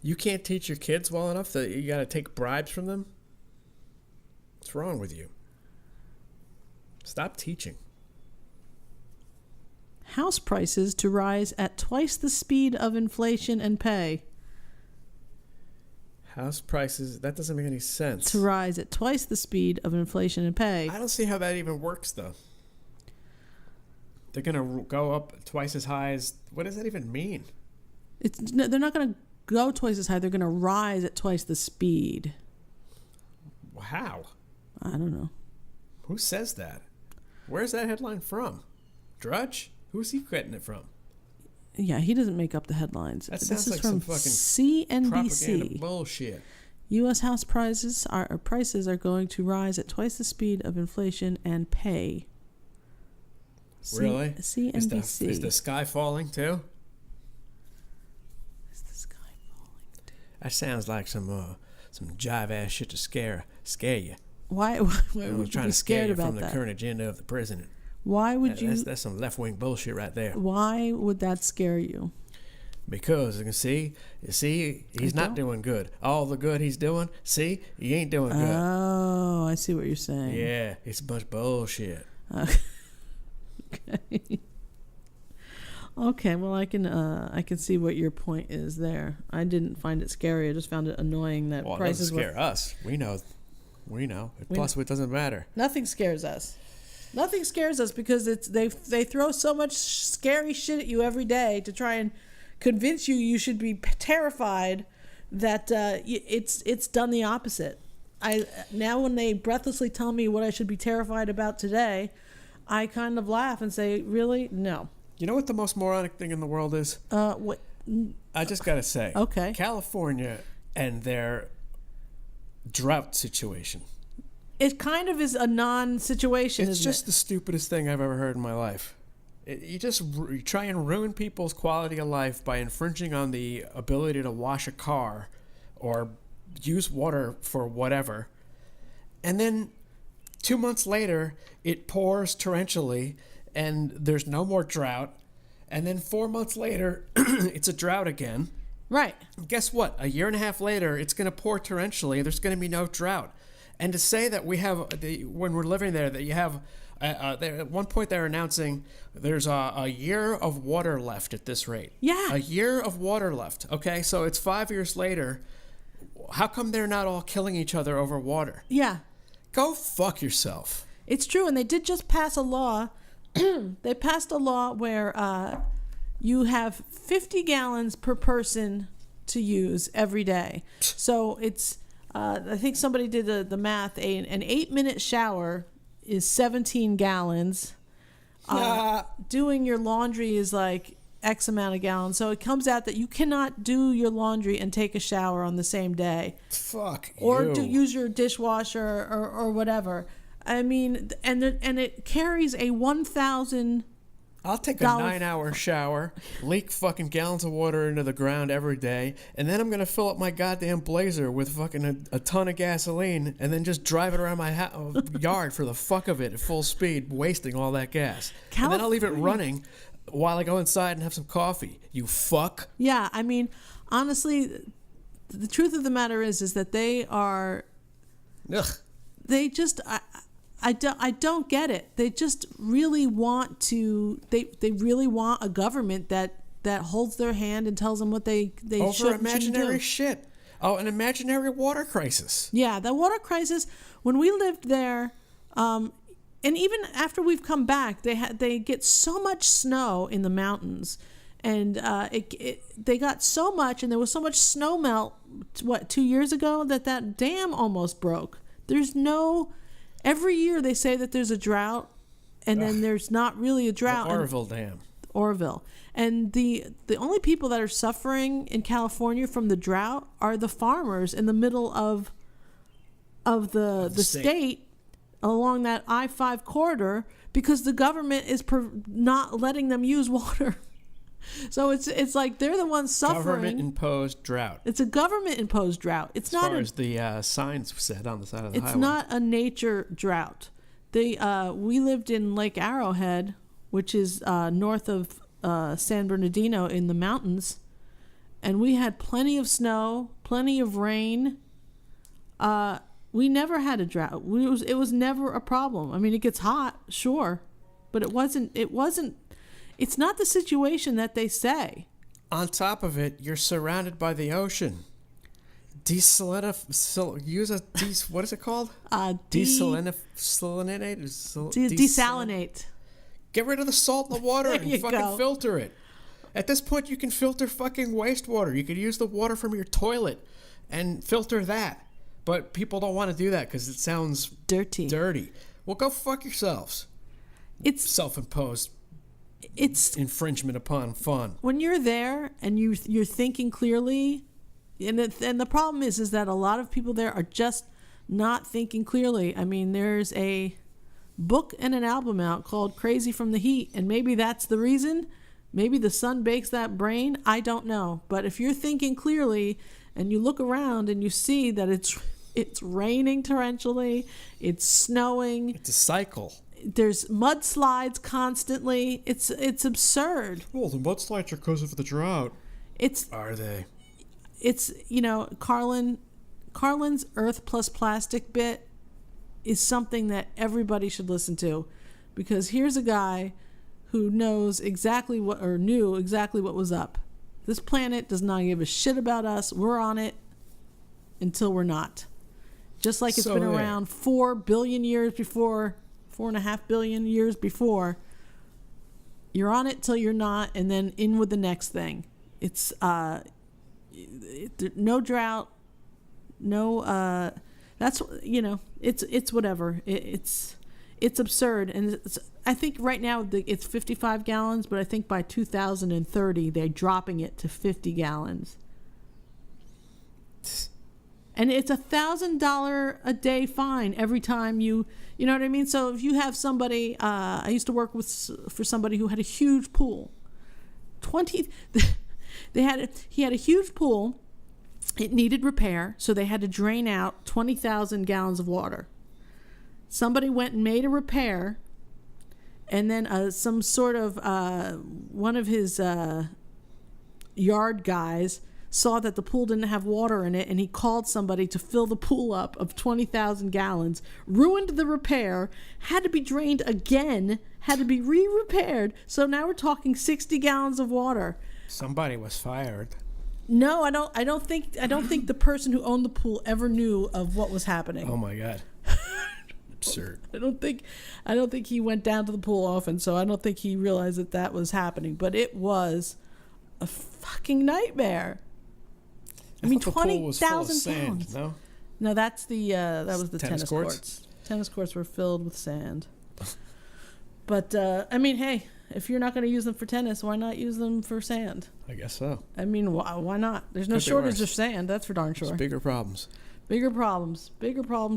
S2: You can't teach your kids well enough that you got to take bribes from them? What's wrong with you? Stop teaching.
S3: House prices to rise at twice the speed of inflation and pay.
S2: House prices, that doesn't make any sense.
S3: To rise at twice the speed of inflation and pay.
S2: I don't see how that even works, though. They're going to go up twice as high as... What does that even mean?
S3: They're not going to go twice as high. They're going to rise at twice the speed.
S2: How?
S3: I don't know.
S2: Who says that? Where's that headline from? Drudge? Who's he getting it from?
S3: Yeah, he doesn't make up the headlines.
S2: That
S3: This
S2: sounds
S3: is
S2: like
S3: from
S2: some fucking
S3: CNBC.
S2: propaganda bullshit.
S3: U.S. house prices are going to rise at twice the speed of inflation and pay.
S2: Really?
S3: CNBC.
S2: Is the sky falling too?
S3: Is the sky falling too?
S2: That sounds like some jive ass shit to scare you.
S3: Why would you
S2: Trying
S3: be
S2: to scare
S3: scared
S2: you
S3: about
S2: from the
S3: that?
S2: current agenda of the president.
S3: Why would you?
S2: That's some left wing bullshit right there.
S3: Why would that scare you?
S2: Because you can see, he's not doing good. All the good he's doing, he ain't doing good.
S3: Oh, I see what you're saying.
S2: Yeah, it's a bunch of bullshit.
S3: Okay. Okay. Well, I can see what your point is there. I didn't find it scary. I just found it annoying that
S2: Well, it
S3: prices
S2: doesn't scare us. We know. Plus, it doesn't matter.
S3: Nothing scares us. Nothing scares us because they throw so much scary shit at you every day to try and convince you should be terrified that it's done the opposite. Now when they breathlessly tell me what I should be terrified about today, I kind of laugh and say, really? No.
S2: You know what the most moronic thing in the world is?
S3: What?
S2: I just gotta say.
S3: Okay.
S2: California and their drought situation.
S3: It kind of is a non-situation,
S2: It's
S3: isn't
S2: just
S3: it?
S2: the stupidest thing I've ever heard in my life. You try and ruin people's quality of life by infringing on the ability to wash a car or use water for whatever. And then 2 months later, it pours torrentially and there's no more drought. And then 4 months later, it's a drought again.
S3: Right.
S2: Guess what? A year and a half later, it's going to pour torrentially and there's going to be no drought. And to say that we have, when we're living there, that you have, at one point they're announcing there's a year of water left at this rate.
S3: Yeah.
S2: A year of water left. Okay, so it's 5 years later. How come they're not all killing each other over water?
S3: Yeah.
S2: Go fuck yourself.
S3: It's true, and they did just pass a law. They passed a law where you have 50 gallons per person to use every day. So it's, I think somebody did the math. An 8-minute shower is 17 gallons. Doing your laundry is like X amount of gallons. So it comes out that you cannot do your laundry and take a shower on the same day.
S2: Fuck
S3: or
S2: you.
S3: use your dishwasher or whatever. I mean, and it carries a 1,000.
S2: I'll take a 9-hour shower, leak fucking gallons of water into the ground every day, and then I'm going to fill up my goddamn Blazer with fucking a ton of gasoline and then just drive it around my yard for the fuck of it at full speed, wasting all that gas. And then I'll leave it running while I go inside and have some coffee. You fuck.
S3: Yeah, I mean, honestly, the truth of the matter is that they are.
S2: Ugh.
S3: They just I don't get it. They just really want to. They really want a government that holds their hand and tells them what they
S2: Over
S3: shouldn't
S2: imaginary
S3: do.
S2: shit. Oh, an imaginary water crisis.
S3: Yeah, the water crisis. When we lived there, and even after we've come back, they get so much snow in the mountains, and they got so much, and there was so much snow melt. 2 years ago that dam almost broke. There's no. Every year they say that there's a drought, and then there's not really a drought.
S2: The Oroville Dam.
S3: Oroville. And the only people that are suffering in California from the drought are the farmers in the middle of the state along that I-5 corridor, because the government is not letting them use water. So it's like they're the ones suffering.
S2: Government-imposed drought.
S3: It's a government-imposed drought. It's
S2: as
S3: not
S2: far as the signs said on the side of the highway.
S3: It's not a nature drought. We lived in Lake Arrowhead, which is north of San Bernardino in the mountains, and we had plenty of snow, plenty of rain. We never had a drought. It was never a problem. I mean, it gets hot, sure, but it wasn't. It's not the situation that they say.
S2: On top of it, you're surrounded by the ocean. What is it called?
S3: Desalinate.
S2: Get rid of the salt in the water and fucking
S3: go.
S2: filter it. At this point, you can filter fucking wastewater. You could use the water from your toilet and filter that. But people don't want to do that because it sounds dirty. Well, go fuck yourselves.
S3: It's
S2: self-imposed.
S3: It's
S2: infringement upon fun.
S3: When you're there and you're thinking clearly, and the problem is that a lot of people there are just not thinking clearly. I mean, there's a book and an album out called Crazy from the Heat, and maybe that's the reason. Maybe the sun bakes that brain. I don't know. But if you're thinking clearly and you look around and you see that it's raining torrentially, it's snowing.
S2: It's a cycle.
S3: There's mudslides constantly. It's absurd.
S2: Well, the mudslides are because of the drought. Are they?
S3: It's, Carlin's Earth plus Plastic bit is something that everybody should listen to, because here's a guy who knew exactly what was up. This planet does not give a shit about us. We're on it until we're not. Just like it's been around 4 billion years before. 4.5 billion years before. You're on it till you're not, and then in with the next thing. It's no drought, no that's it's whatever. It's absurd, and I think right now it's 55 gallons, but I think by 2030 they're dropping it to 50 gallons. And it's $1,000 a day fine every time you know what I mean? So if you have somebody, I used to work for somebody who had a huge pool. He had a huge pool. It needed repair, so they had to drain out 20,000 gallons of water. Somebody went and made a repair, and then some sort of one of his yard guys saw that the pool didn't have water in it, and he called somebody to fill the pool up of 20,000 gallons, ruined the repair, had to be drained again, had to be re-repaired. So now we're talking 60 gallons of water.
S2: Somebody was fired.
S3: No, I don't think the person who owned the pool ever knew of what was happening.
S2: Oh my God. Absurd.
S3: I don't think he went down to the pool often, so I don't think he realized that was happening, but it was a fucking nightmare. I mean, 20,000 gallons. No, that's that was the tennis courts. Tennis courts were filled with sand. But I mean, hey, if you're not going to use them for tennis, why not use them for sand?
S2: I guess so.
S3: I mean, why not? There's no shortage of sand. That's for darn sure.
S2: There's bigger problems.
S3: Bigger problems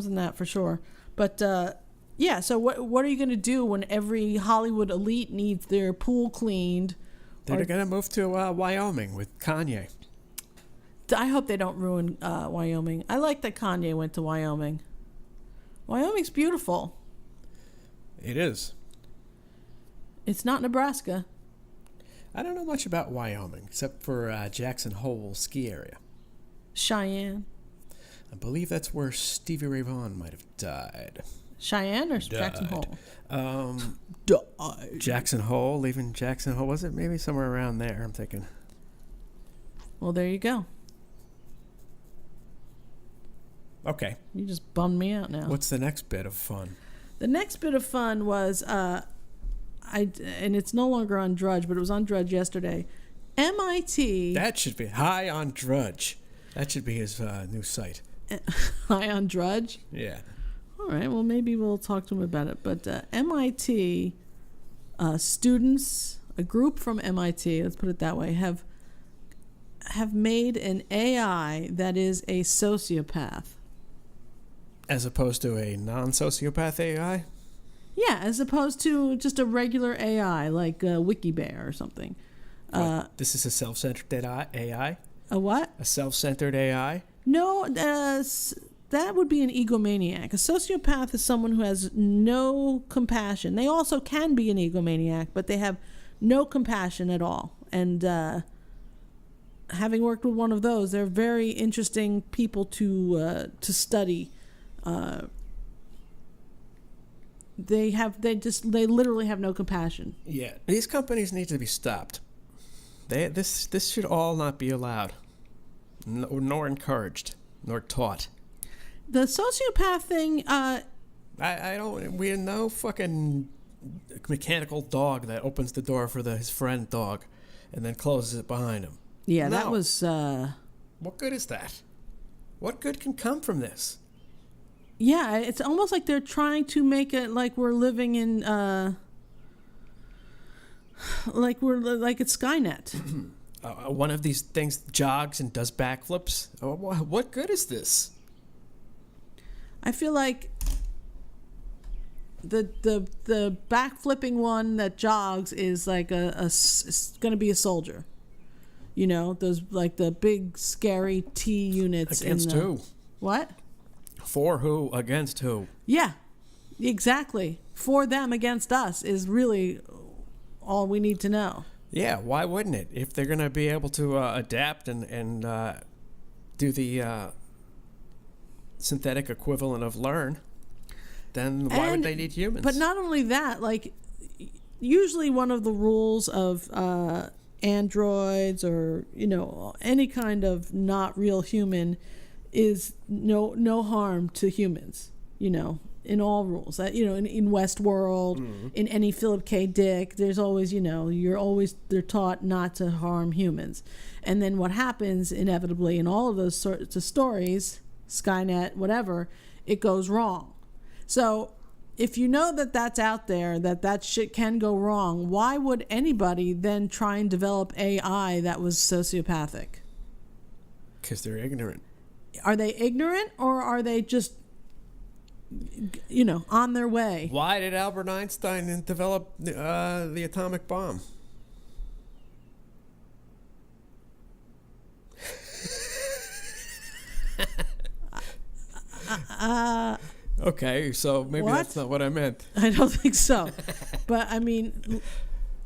S3: than that for sure. But yeah. So what are you going to do when every Hollywood elite needs their pool cleaned?
S2: They're going to move to Wyoming with Kanye.
S3: I hope they don't ruin Wyoming. I like that Kanye went to Wyoming. Wyoming's beautiful.
S2: It is.
S3: It's not Nebraska.
S2: I don't know much about Wyoming, except for Jackson Hole ski area.
S3: Cheyenne.
S2: I believe that's where Stevie Ray Vaughan might have died.
S3: Cheyenne or Jackson Hole?
S1: Died.
S2: Jackson Hole, leaving Jackson Hole. Was it maybe somewhere around there, I'm thinking.
S3: Well, there you go.
S2: Okay.
S3: You just bummed me out now.
S2: What's the next bit of fun?
S3: The next bit of fun was, and it's no longer on Drudge, but it was on Drudge yesterday. MIT.
S2: That should be high on Drudge. That should be his new site.
S3: High on Drudge?
S2: Yeah.
S3: All right, well, maybe we'll talk to him about it. But MIT students, a group from MIT, let's put it that way, have made an AI that is a sociopath.
S2: As opposed to a non-sociopath AI?
S3: Yeah, as opposed to just a regular AI like WikiBear or something.
S2: This is a self-centered AI?
S3: A what?
S2: A self-centered AI?
S3: No, that would be an egomaniac. A sociopath is someone who has no compassion. They also can be an egomaniac, but they have no compassion at all. And having worked with one of those, they're very interesting people to study. They literally have no compassion.
S2: Yeah, these companies need to be stopped. This should all not be allowed, nor encouraged, nor taught.
S3: The sociopath thing.
S2: We're no fucking mechanical dog that opens the door for his friend dog, and then closes it behind him.
S3: Yeah,
S2: No.
S3: that was.
S2: What good is that? What good can come from this?
S3: Yeah, it's almost like they're trying to make it like we're living in, like it's Skynet.
S2: One of these things jogs and does backflips. What good is this?
S3: I feel like the backflipping one that jogs is like it's going to be a soldier. You know, those like the big scary T units.
S2: Against who?
S3: What?
S2: For who? Against who?
S3: Yeah, exactly. For them against us is really all we need to know.
S2: Yeah, why wouldn't it? If they're going to be able to adapt and do the synthetic equivalent of learn, then why would they need humans?
S3: But not only that, like usually one of the rules of androids or, you know, any kind of not real human is no harm to humans, you know, in all rules. You know, in Westworld, in any Philip K. Dick, there's always, you know, they're taught not to harm humans. And then what happens inevitably in all of those sorts of stories, Skynet, whatever, it goes wrong. So if you know that that's out there, that shit can go wrong, why would anybody then try and develop AI that was sociopathic?
S2: Because they're ignorant.
S3: Are they ignorant or are they just, you know, on their way?
S2: Why did Albert Einstein develop the atomic bomb? Okay, so maybe
S3: What?
S2: that's not what I meant.
S3: I don't think so. But, I mean,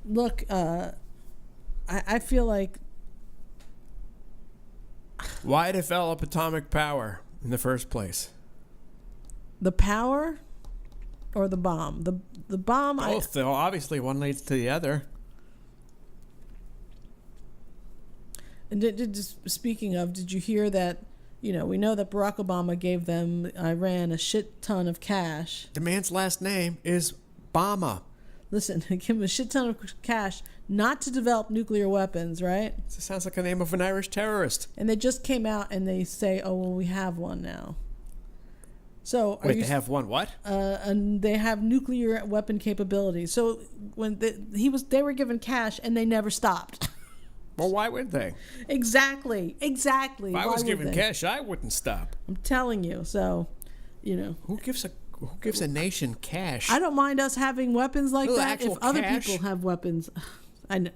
S3: look, I feel like...
S2: Why develop atomic power in the first place?
S3: The power or the bomb? The bomb...
S2: Both, though. Obviously, one leads to the other.
S3: And just speaking of, did you hear that, you know, we know that Barack Obama gave them, Iran, a shit ton of cash.
S2: The man's last name is Obama.
S3: Listen, give him a shit ton of cash not to develop nuclear weapons, right?
S2: This sounds like the name of an Irish terrorist.
S3: And they just came out and they say, oh, well, we have one now. So
S2: Wait, they have one what?
S3: And they have nuclear weapon capabilities. So when they were given cash and they never stopped.
S2: Well, why would they?
S3: Exactly.
S2: If I was given cash, I wouldn't stop.
S3: I'm telling you. So, you know.
S2: Who gives a nation cash?
S3: I don't mind us having weapons like
S2: Little
S3: that if
S2: actual
S3: other
S2: cash?
S3: people have weapons.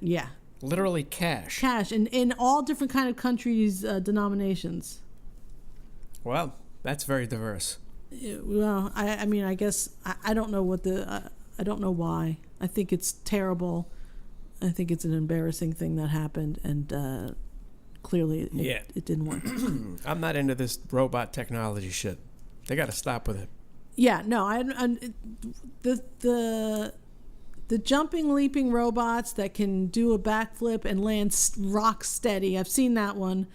S3: Yeah.
S2: Literally cash.
S3: Cash in all different kind of countries, denominations.
S2: Well, that's very diverse.
S3: Well, I mean, I guess I don't know what I don't know why. I think it's terrible. I think it's an embarrassing thing that happened, and clearly it didn't work.
S2: I'm not into this robot technology shit. They got to stop with it.
S3: Yeah, no, the jumping, leaping robots that can do a backflip and land rock steady. I've seen that one.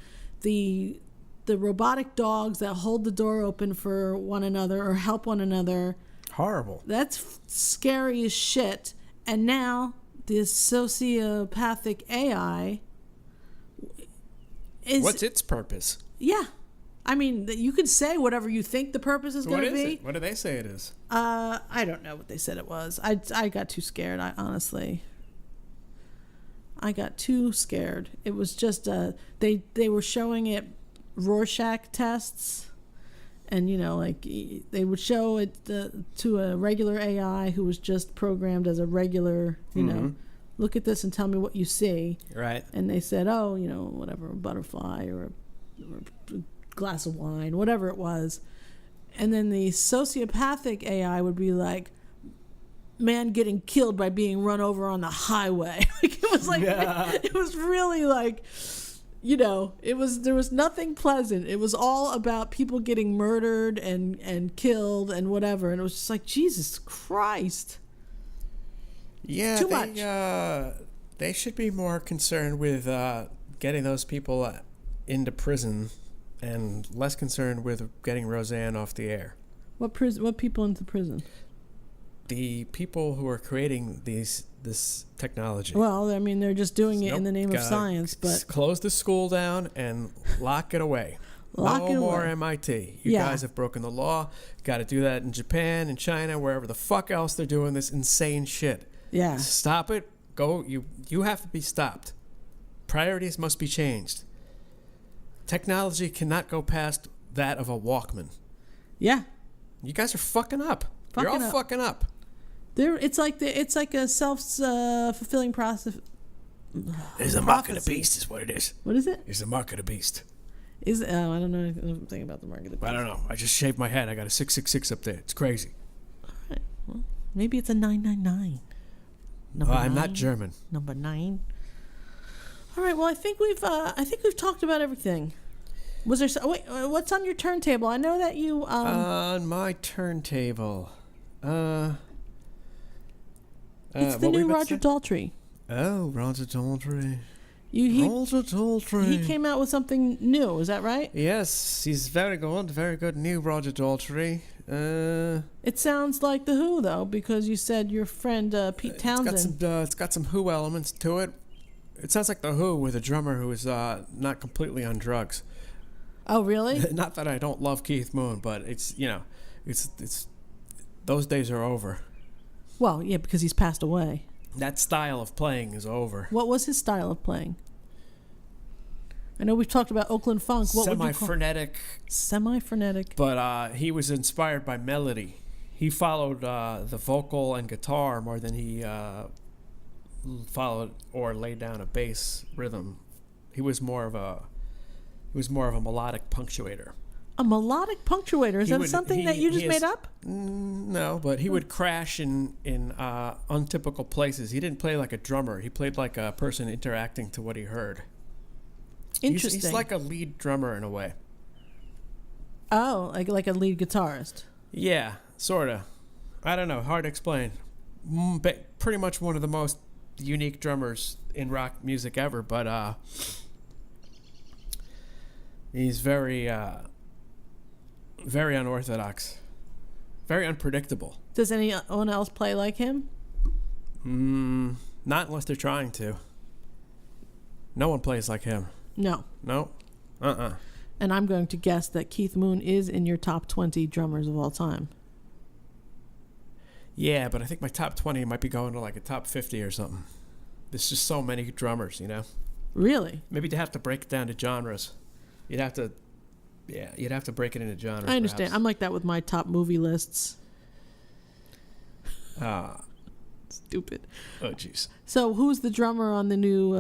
S3: The robotic dogs that hold the door open for one another or help one another.
S2: Horrible.
S3: That's scary as shit. And now this sociopathic AI is...
S2: What's its purpose?
S3: Yeah. I mean, you could say whatever you think the purpose is going to be.
S2: It? What do they say it is?
S3: I don't know what they said it was. I got too scared. I got too scared. It was just they were showing it Rorschach tests, and like they would show it to a regular AI who was just programmed as a regular, look at this and tell me what you see.
S2: Right.
S3: And they said, oh, whatever, a butterfly or a glass of wine, whatever it was. And then the sociopathic AI would be like, man getting killed by being run over on the highway. It was like, it was really like, there was nothing pleasant. It was all about people getting murdered and killed and whatever. And it was just like, Jesus Christ.
S2: Yeah,
S3: too much.
S2: They should be more concerned with getting those people into prison and less concerned with getting Roseanne off the air.
S3: What people into prison?
S2: The people who are creating this technology.
S3: Well, I mean, they're just doing it in the name of science, but
S2: close the school down and lock it away. No more MIT. You guys have broken the law. Got to do that in Japan, in China, wherever the fuck else they're doing this insane shit.
S3: Yeah.
S2: Stop it. Go. You have to be stopped. Priorities must be changed. Technology cannot go past that of a Walkman.
S3: Yeah.
S2: You guys are fucking up. You're all fucking up.
S3: It's like a self-fulfilling process.
S2: There's a mark of the beast, is what it is.
S3: What is it?
S2: It's the mark of the beast.
S3: I don't know anything about the mark of the beast.
S2: I don't know. I just shaved my head. I got a 666 up there. It's crazy.
S3: All right. Well, maybe it's a 999.
S2: I'm not German.
S3: Number 9. All right. Well, I think we've talked about everything. Was there? Wait, what's on your turntable? I know that you.
S2: On my turntable.
S3: It's the new Roger Daltry.
S2: Oh, Roger Daltry.
S3: Roger
S2: Daltry.
S3: He came out with something new. Is that right?
S2: Yes, he's very good new Roger Daltry.
S3: It sounds like the Who though, because you said your friend Pete Townsend.
S2: It's got some Who elements to it. It sounds like the Who with a drummer who is not completely on drugs.
S3: Oh, really?
S2: Not that I don't love Keith Moon, but it's those days are over.
S3: Well, yeah, because he's passed away.
S2: That style of playing is over.
S3: What was his style of playing? I know we've talked about Oakland Funk. What would you call
S2: Semi-frenetic.
S3: Semi-frenetic.
S2: But he was inspired by melody. He followed the vocal and guitar more than he followed or laid down a bass rhythm. He was more of a melodic punctuator.
S3: A melodic punctuator? Is that something that you just made up?
S2: No, but he would crash in untypical places. He didn't play like a drummer. He played like a person interacting to what he heard.
S3: Interesting.
S2: He's like a lead drummer in a way.
S3: Oh, like a lead guitarist.
S2: Yeah, sort of. I don't know. Hard to explain. Pretty much one of the most unique drummers in rock music ever, but he's very unorthodox, very unpredictable.
S3: Does anyone else play like him?
S2: Not unless they're trying to. No one plays like him.
S3: No. And I'm going to guess that Keith Moon is in your top 20 drummers of all time.
S2: Yeah, but I think my top 20 might be going to like a top 50 or something. There's just so many drummers, you know?
S3: Really?
S2: Maybe to have to break it down to genres. You'd have to break it into genres.
S3: I understand.
S2: Perhaps.
S3: I'm like that with my top movie lists. Stupid.
S2: Oh, jeez.
S3: So who's the drummer on the new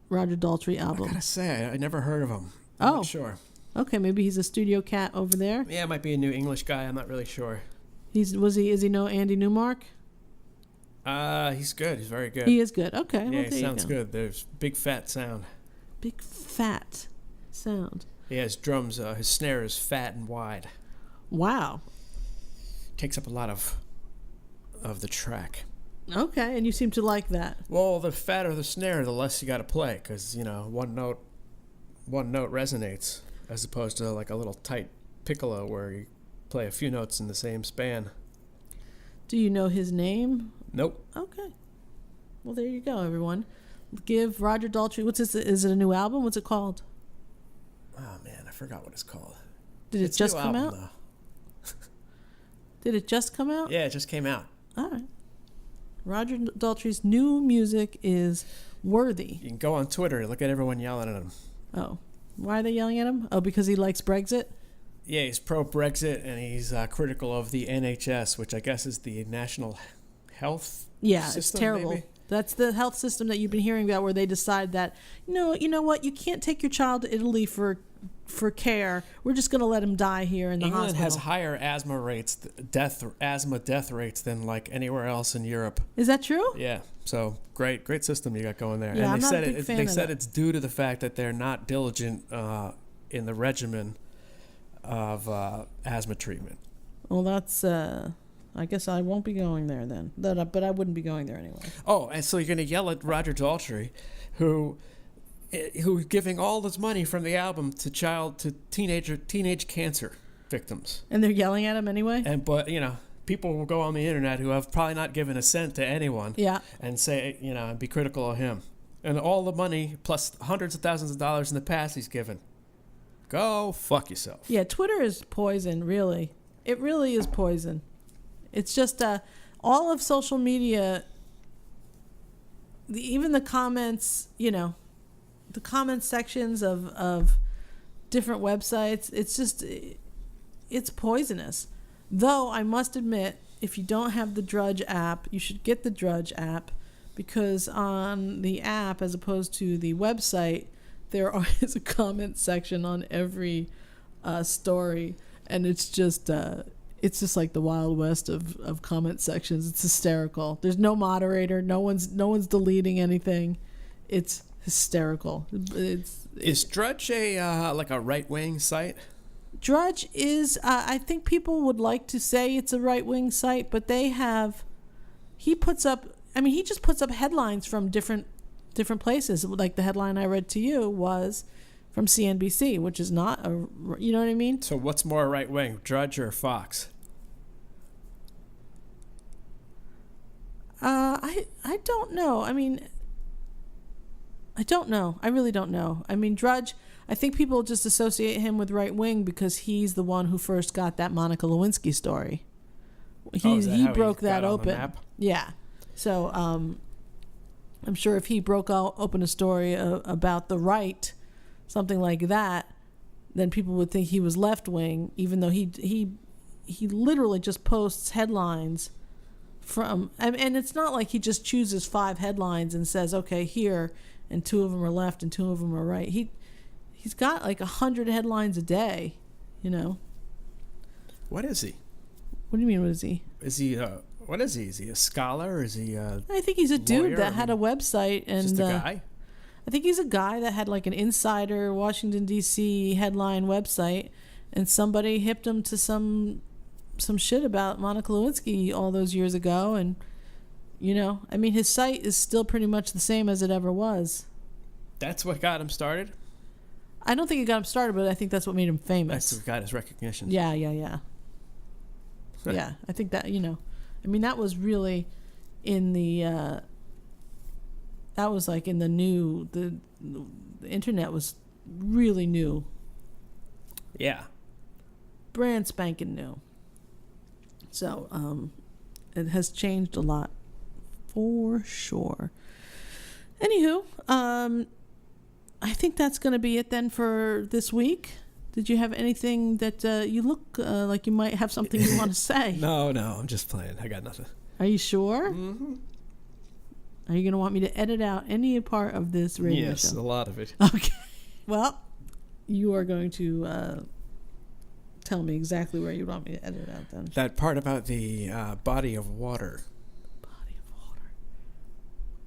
S3: Roger Daltry album?
S2: I gotta say, I never heard of him. I'm not sure.
S3: Okay, maybe he's a studio cat over there.
S2: Yeah, it might be a new English guy. I'm not really sure.
S3: Is he no Andy Newmark?
S2: He's good. He's very good.
S3: He is good. Okay.
S2: Yeah,
S3: well,
S2: he
S3: there
S2: sounds
S3: you go.
S2: good. There's big fat sound.
S3: Big fat sound.
S2: Yeah, his drums, his snare is fat and wide.
S3: Wow.
S2: Takes up a lot of the track.
S3: Okay, and you seem to like that.
S2: Well, the fatter the snare, the less you got to play, because one note resonates, as opposed to like a little tight piccolo where you play a few notes in the same span.
S3: Do you know his name?
S2: Nope.
S3: Okay. Well, there you go, everyone. Give Roger Daltry. What's this? Is it a new album? What's it called?
S2: Oh man, I forgot what it's called.
S3: Did it
S2: It's a
S3: just
S2: new
S3: come
S2: album,
S3: out?
S2: though.
S3: Did it just come out?
S2: Yeah, it just came out.
S3: All right. Roger Daltry's new music is Worthy.
S2: You can go on Twitter, look at everyone yelling at him.
S3: Oh. Why are they yelling at him? Oh, because he likes Brexit?
S2: Yeah, he's pro-Brexit, and he's critical of the NHS, which I guess is the National Health
S3: Yeah,
S2: System,
S3: it's terrible.
S2: maybe?
S3: That's the health system that you've been hearing about, where they decide that, you know what, you can't take your child to Italy for care. We're just going to let him die here in the
S2: England
S3: hospital.
S2: has higher asthma death rates than like anywhere else in Europe.
S3: Is that true?
S2: Yeah, so great system you got going there.
S3: Yeah,
S2: and
S3: I'm
S2: they
S3: not
S2: said
S3: a big fan
S2: they
S3: of
S2: said
S3: that.
S2: it's due to the fact that they're not diligent in the regimen of asthma treatment.
S3: Well, that's, I guess I won't be going there then. But I wouldn't be going there anyway.
S2: Oh, and so you're going to yell at Roger Daltry, who's giving all his money from the album to teenage cancer victims.
S3: And they're yelling at him anyway?
S2: But people will go on the internet who have probably not given a cent to anyone.
S3: Yeah.
S2: And say, and be critical of him. And all the money, plus hundreds of thousands of dollars in the past he's given. Go fuck yourself.
S3: Yeah, Twitter is poison, really. It really is poison. It's just all of social media, even the comments, the comment sections of different websites, it's poisonous. Though I must admit, if you don't have the Drudge app, you should get the Drudge app, because on the app, as opposed to the website, there is a comment section on every story, and it's just like the Wild West of comment sections. It's hysterical. There's no moderator. No one's deleting anything. It's hysterical.
S2: Is Drudge a right-wing site?
S3: Drudge is. I think people would like to say it's a right-wing site, but he puts up. I mean, he just puts up headlines from different places. Like the headline I read to you was from CNBC, which is not you know what I mean?
S2: So what's more right wing, Drudge or Fox?
S3: I don't know. I mean, I don't know. I really don't know. I mean, Drudge, I think people just associate him with right wing because he's the one who first got that Monica Lewinsky story. He broke that open. Yeah. So I'm sure if he broke open a story about the right, something like that, then people would think he was left wing, even though he literally just posts headlines from, and it's not like he just chooses 5 headlines and says, okay, here, and 2 of them are left and 2 of them are right. He's got like 100 headlines a day,
S2: What is he?
S3: What do you mean? What is he?
S2: Is he? What is he? Is he a scholar? Or is he?
S3: I think he's a dude that had a website, and
S2: just a guy.
S3: I think he's a guy that had like an insider Washington D.C. headline website, and somebody hipped him to some shit about Monica Lewinsky all those years ago, and I mean, his site is still pretty much the same as it ever was.
S2: That's what got him started?
S3: I don't think it got him started, but I think that's what made him famous.
S2: That's what got his recognition.
S3: Yeah. Yeah, I think that, I mean, that was really in the, that was like in the new, the internet was really new.
S2: Yeah.
S3: Brand spanking new. So, it has changed a lot, for sure. Anywho, I think that's going to be it then for this week. Did you have anything that you look like you might have something you want to say?
S2: No, I'm just playing. I got nothing.
S3: Are you sure?
S2: Mm-hmm.
S3: Are you going to want me to edit out any part of this radio show?
S2: Yes, a lot of it.
S3: Okay. Well, you are going to tell me exactly where you want me to edit out then.
S2: That part about the body of water.
S3: Body of water.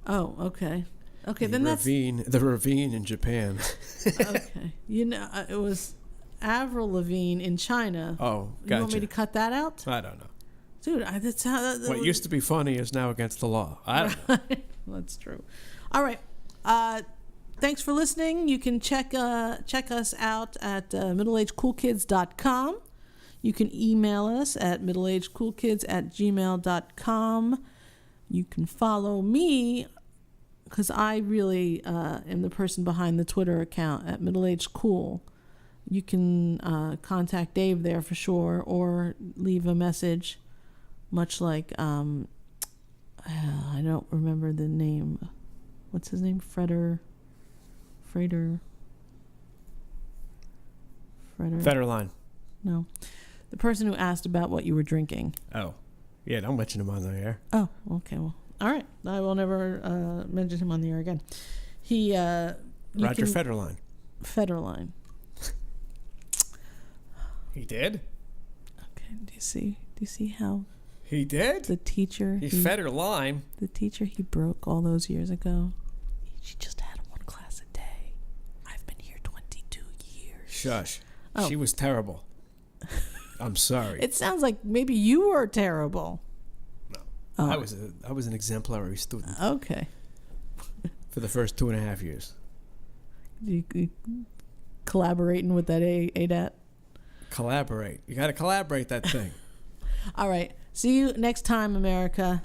S3: Oh, okay. Okay,
S2: The
S3: then
S2: ravine in Japan.
S3: okay. You know, it was Avril Lavigne in China.
S2: Oh, gotcha.
S3: You want me to cut that out?
S2: I don't know.
S3: Dude, that's how...
S2: What used to be funny is now against the law. I don't know.
S3: That's true. All right. Thanks for listening. You can check us out at middleagedcoolkids.com. You can email us at middleagedcoolkids@gmail.com. You can follow me, because I really am the person behind the Twitter account at middleagedcool. You can contact Dave there for sure, or leave a message, much like I don't remember the name. What's his name? Fredder.
S2: Federline.
S3: No. The person who asked about what you were drinking.
S2: Oh. Yeah, don't mention him on the air.
S3: Oh, okay. Well, all right. I will never mention him on the air again.
S2: Roger Federline.
S3: Federline.
S2: He did?
S3: Okay. Do you see how
S2: He did?
S3: the teacher...
S2: He fed her line.
S3: The teacher he broke all those years ago, she just had one class a day. I've been here 22 years.
S2: Shush.
S3: Oh.
S2: She was terrible. I'm sorry.
S3: It sounds like maybe you were terrible.
S2: No.
S3: Oh.
S2: I was an exemplary student
S3: Okay.
S2: for the first 2.5 years.
S3: You collaborating with that ADAT?
S2: Collaborate. You got to collaborate that thing.
S3: All right. See you next time, America.